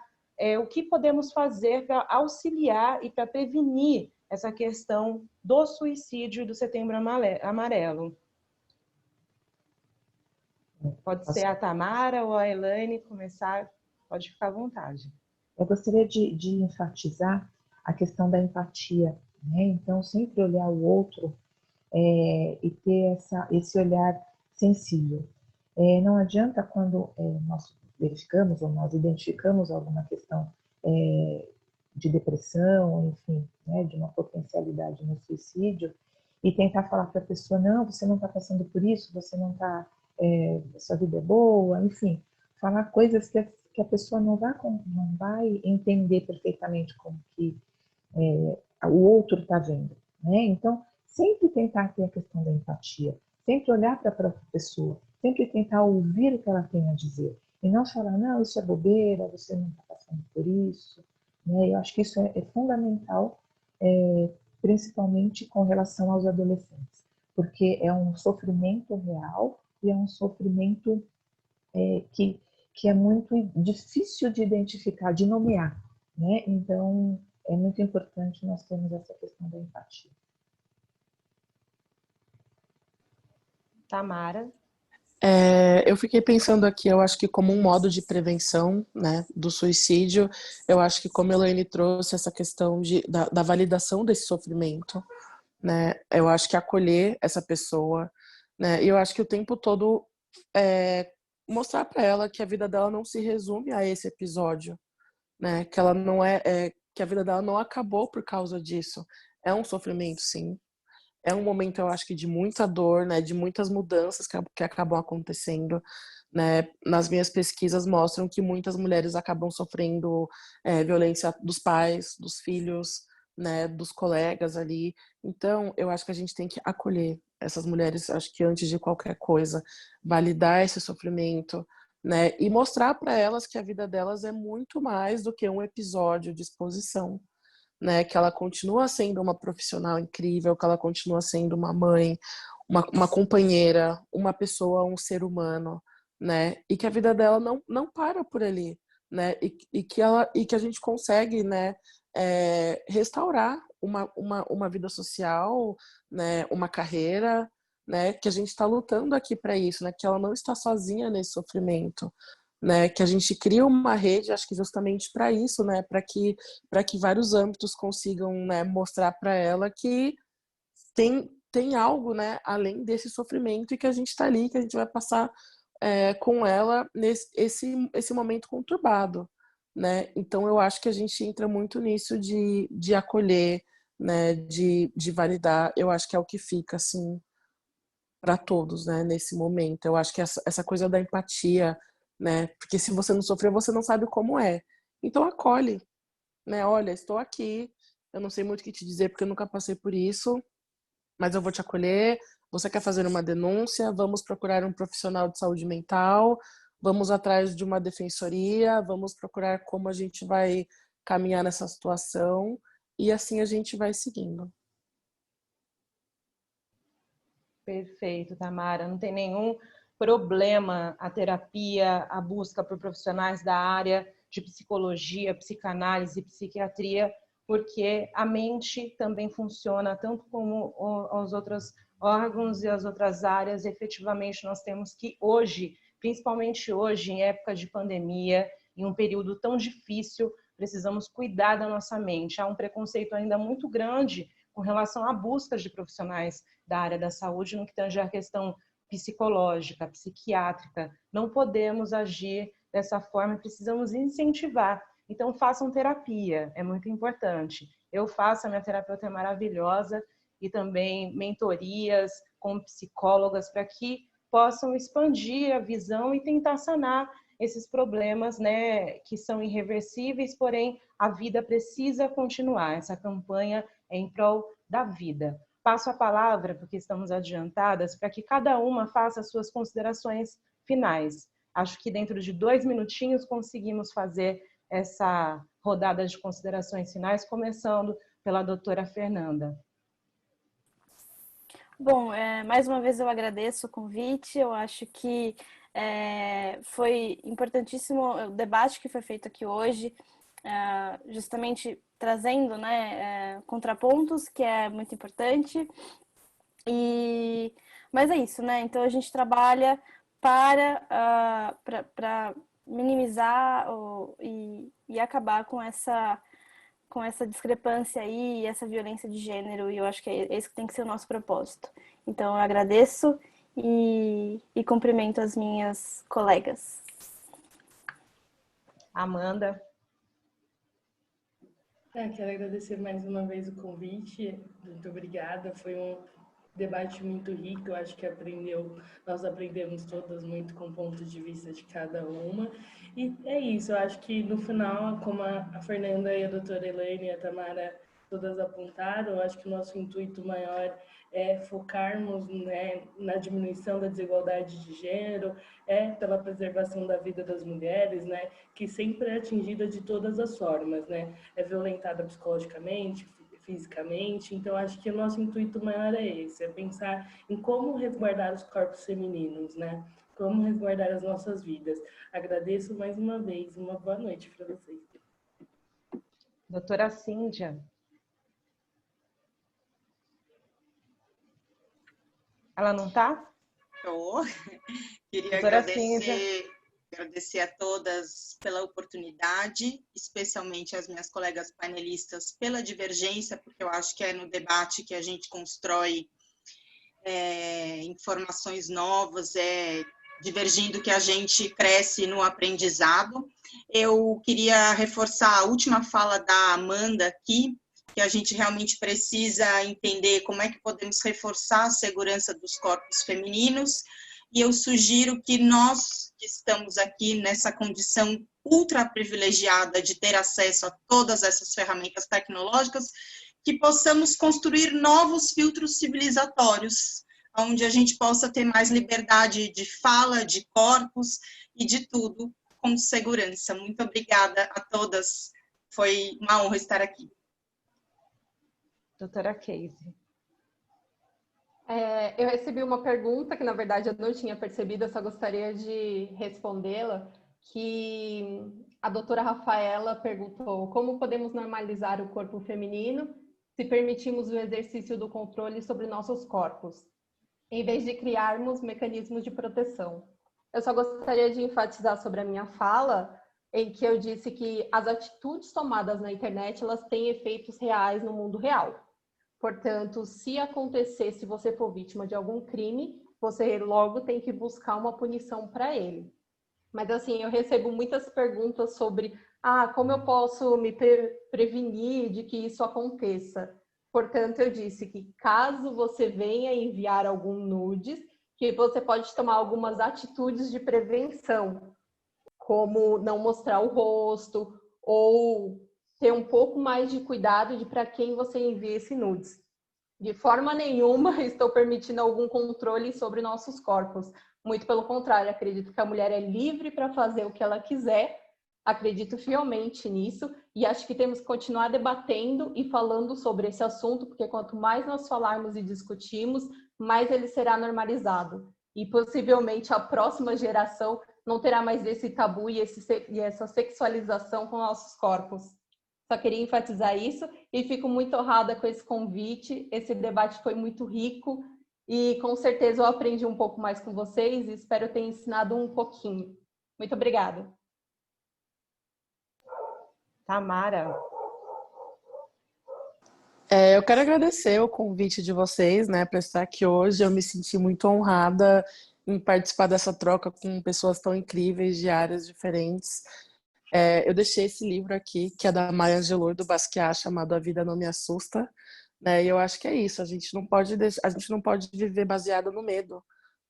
S3: o que podemos fazer para auxiliar e para prevenir essa questão do suicídio e do Setembro Amarelo. Pode ser a Tamara ou a Elaine começar, pode ficar à vontade.
S9: Eu gostaria de enfatizar a questão da empatia, né? Então, sempre olhar o outro e ter esse olhar sensível. Não adianta quando nós verificamos ou nós identificamos alguma questão de depressão, enfim, né, de uma potencialidade no suicídio, e tentar falar para a pessoa, não, você não está passando por isso, você não está, sua vida é boa, enfim, falar coisas que a pessoa não vai entender perfeitamente como que o outro está vendo, né? Então, sempre tentar ter a questão da empatia, sempre olhar para a própria pessoa, sempre tentar ouvir o que ela tem a dizer, e não falar, não, isso é bobeira, você não está passando por isso, né? Eu acho que isso é fundamental, principalmente com relação aos adolescentes, porque é um sofrimento real e é um sofrimento que é muito difícil de identificar, de nomear, né? Então, é muito importante nós termos essa questão da empatia.
S3: Tamara?
S8: Eu fiquei pensando aqui, eu acho que como um modo de prevenção, né, do suicídio, eu acho que como a Elaine trouxe essa questão da validação desse sofrimento, né, eu acho que acolher essa pessoa, né, e eu acho que o tempo todo mostrar para ela que a vida dela não se resume a esse episódio, né, que ela não que a vida dela não acabou por causa disso. É um sofrimento, sim. É um momento, eu acho que de muita dor, né, de muitas mudanças que acabam acontecendo, né. Nas minhas pesquisas mostram que muitas mulheres acabam sofrendo violência dos pais, dos filhos, né, dos colegas ali. Então, eu acho que a gente tem que acolher essas mulheres, acho que antes de qualquer coisa, validar esse sofrimento, né? E mostrar para elas que a vida delas é muito mais do que um episódio de exposição, né? Que ela continua sendo uma profissional incrível, que ela continua sendo uma mãe, uma companheira, uma pessoa, um ser humano, né? E que a vida dela não para por ali, né? E que a gente consegue, né? Restaurar uma vida social, né? Uma carreira, né? Que a gente está lutando aqui para isso, né? Que ela não está sozinha nesse sofrimento, né? Que a gente cria uma rede, acho que justamente para isso, né? Para que vários âmbitos consigam, né? Mostrar para ela que tem algo, né? Além desse sofrimento e que a gente está ali, que a gente vai passar com ela esse momento conturbado, né? Então eu acho que a gente entra muito nisso de acolher, né? De validar. Eu acho que é o que fica assim para todos, né, nesse momento. Eu acho que essa coisa da empatia, né, porque se você não sofreu, você não sabe como é. Então acolhe, né, olha, estou aqui, eu não sei muito o que te dizer porque eu nunca passei por isso, mas eu vou te acolher. Você quer fazer uma denúncia? Vamos procurar um profissional de saúde mental, vamos atrás de uma defensoria, vamos procurar como a gente vai caminhar nessa situação e assim a gente vai seguindo.
S3: Perfeito, Tamara. Não tem nenhum problema a terapia, a busca por profissionais da área de psicologia, psicanálise, psiquiatria, porque a mente também funciona, tanto como os outros órgãos e as outras áreas. Efetivamente, nós temos que hoje, principalmente hoje, em época de pandemia, em um período tão difícil, precisamos cuidar da nossa mente. Há um preconceito ainda muito grande com relação à busca de profissionais da área da saúde no que tange à questão psicológica, psiquiátrica. Não podemos agir dessa forma, precisamos incentivar. Então, façam terapia, é muito importante. Eu faço, a minha terapeuta é maravilhosa, e também mentorias com psicólogas para que possam expandir a visão e tentar sanar esses problemas, né, que são irreversíveis, porém a vida precisa continuar. Essa campanha é em prol da vida. Passo a palavra, porque estamos adiantadas, para que cada uma faça as suas considerações finais. Acho que dentro de 2 minutinhos conseguimos fazer essa rodada de considerações finais, começando pela doutora Fernanda.
S4: Bom, mais uma vez eu agradeço o convite. Eu acho que foi importantíssimo o debate que foi feito aqui hoje, justamente trazendo, né, contrapontos, que é muito importante. Mas é isso, né? Então a gente trabalha para minimizar e acabar com essa discrepância aí, essa violência de gênero, e eu acho que é esse que tem que ser o nosso propósito. Então eu agradeço e cumprimento as minhas colegas.
S3: Amanda.
S5: Quero agradecer mais uma vez o convite, muito obrigada, foi um debate muito rico, eu acho que nós aprendemos todas muito com pontos de vista de cada uma, e é isso, eu acho que no final, como a Fernanda e a doutora Elaine e a Tamara todas apontaram, eu acho que o nosso intuito maior é focarmos, né, na diminuição da desigualdade de gênero, pela preservação da vida das mulheres, né, que sempre é atingida de todas as formas, né, é violentada psicologicamente, fisicamente. Então acho que o nosso intuito maior é esse, é pensar em como resguardar os corpos femininos, né, como resguardar as nossas vidas. Agradeço mais uma vez, uma boa noite para vocês.
S3: Doutora Cíndia. Ela não está?
S6: Estou. Queria
S3: Doutora
S6: agradecer a todas pela oportunidade, especialmente as minhas colegas panelistas pela divergência, porque eu acho que é no debate que a gente constrói informações novas, divergindo que a gente cresce no aprendizado. Eu queria reforçar a última fala da Amanda aqui, que a gente realmente precisa entender como é que podemos reforçar a segurança dos corpos femininos, e eu sugiro que nós, que estamos aqui nessa condição ultra privilegiada de ter acesso a todas essas ferramentas tecnológicas, que possamos construir novos filtros civilizatórios onde a gente possa ter mais liberdade de fala, de corpos e de tudo com segurança. Muito obrigada a todas. Foi uma honra estar aqui.
S3: Doutora Casey.
S7: Eu recebi uma pergunta que, na verdade, eu não tinha percebido, eu só gostaria de respondê-la, que a doutora Rafaela perguntou como podemos normalizar o corpo feminino se permitimos o exercício do controle sobre nossos corpos, em vez de criarmos mecanismos de proteção. Eu só gostaria de enfatizar sobre a minha fala, em que eu disse que as atitudes tomadas na internet, elas têm efeitos reais no mundo real. Portanto, se acontecer, se você for vítima de algum crime, você logo tem que buscar uma punição para ele. Mas assim, eu recebo muitas perguntas sobre como eu posso me prevenir de que isso aconteça. Portanto, eu disse que caso você venha enviar algum nudes, que você pode tomar algumas atitudes de prevenção, como não mostrar o rosto ou ter um pouco mais de cuidado de para quem você envia esse nudes. De forma nenhuma estou permitindo algum controle sobre nossos corpos. Muito pelo contrário, acredito que a mulher é livre para fazer o que ela quiser, acredito fielmente nisso, e acho que temos que continuar debatendo e falando sobre esse assunto, porque quanto mais nós falarmos e discutirmos, mais ele será normalizado. E possivelmente a próxima geração não terá mais esse tabu e essa sexualização com nossos corpos. Só queria enfatizar isso e fico muito honrada com esse convite. Esse debate foi muito rico e com certeza eu aprendi um pouco mais com vocês e espero ter ensinado um pouquinho. Muito obrigada.
S3: Tamara.
S8: Eu quero agradecer o convite de vocês, né, para estar aqui hoje. Eu me senti muito honrada em participar dessa troca com pessoas tão incríveis de áreas diferentes. Eu deixei esse livro aqui, que é da Maya Angelou, do Basquiat, chamado A Vida Não Me Assusta, né? E eu acho que é isso. A gente não pode viver baseado no medo,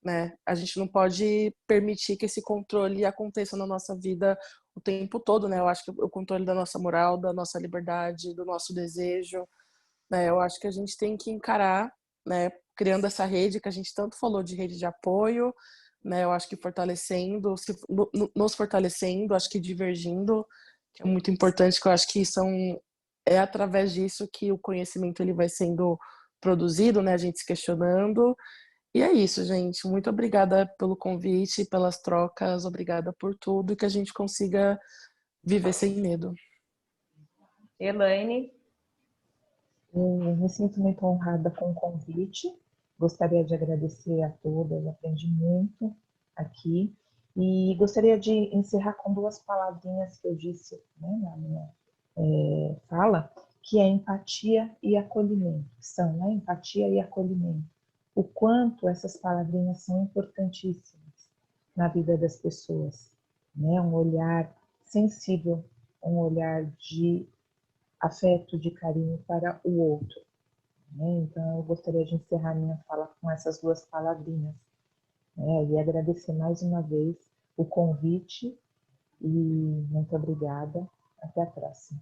S8: né? A gente não pode permitir que esse controle aconteça na nossa vida o tempo todo, né? Eu acho que o controle da nossa moral, da nossa liberdade, do nosso desejo, né? Eu acho que a gente tem que encarar, né? Criando essa rede que a gente tanto falou de rede de apoio, né? Eu acho que fortalecendo, nos fortalecendo, acho que divergindo, que é muito importante, que eu acho que é através disso que o conhecimento ele vai sendo produzido, né? A gente se questionando. E é isso, gente. Muito obrigada pelo convite, pelas trocas, obrigada por tudo e que a gente consiga viver sem medo.
S3: Elaine.
S9: Eu me sinto muito honrada com o convite. Gostaria de agradecer a todas, aprendi muito aqui. E gostaria de encerrar com duas palavrinhas que eu disse, né, na minha fala, que é empatia e acolhimento. São, né, empatia e acolhimento. O quanto essas palavrinhas são importantíssimas na vida das pessoas, né? Um olhar sensível, um olhar de afeto, de carinho para o outro. Então, eu gostaria de encerrar minha fala com essas duas palavrinhas, né? E agradecer mais uma vez o convite e muito obrigada. Até a próxima.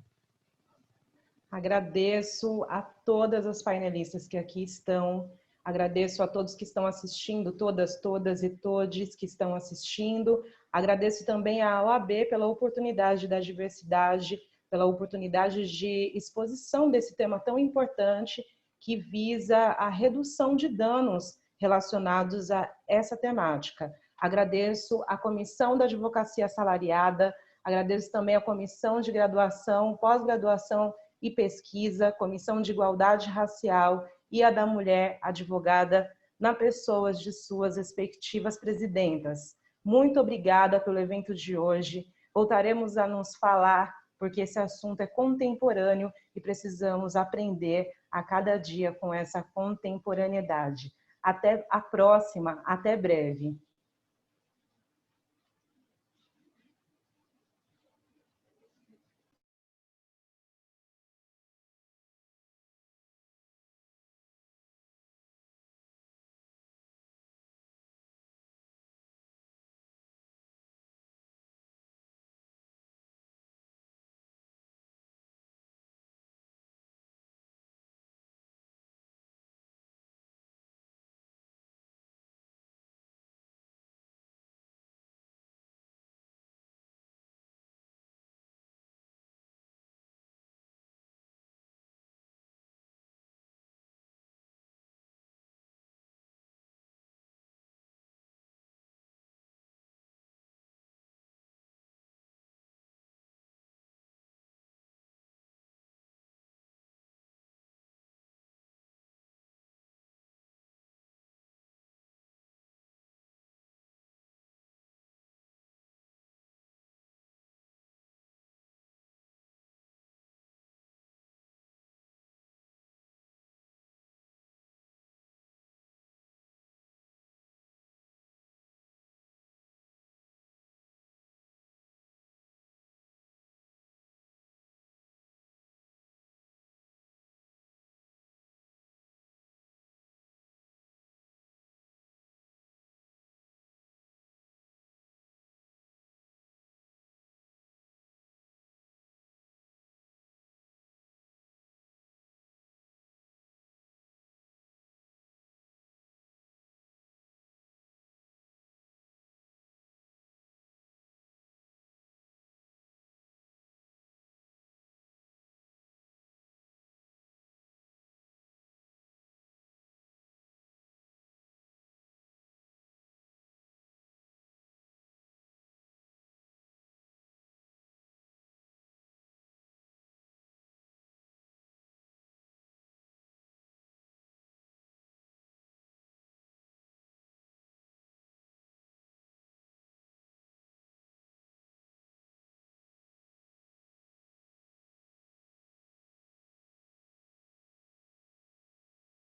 S3: Agradeço a todas as painelistas que aqui estão, agradeço a todos que estão assistindo, todas e todes que estão assistindo, agradeço também à OAB pela oportunidade da diversidade, pela oportunidade de exposição desse tema tão importante que visa a redução de danos relacionados a essa temática. Agradeço à Comissão da Advocacia Assalariada, agradeço também à Comissão de Graduação, Pós-Graduação e Pesquisa, Comissão de Igualdade Racial e a da Mulher Advogada, na pessoa de suas respectivas presidentas. Muito obrigada pelo evento de hoje. Voltaremos a nos falar, porque esse assunto é contemporâneo e precisamos aprender a cada dia com essa contemporaneidade. Até a próxima, até breve.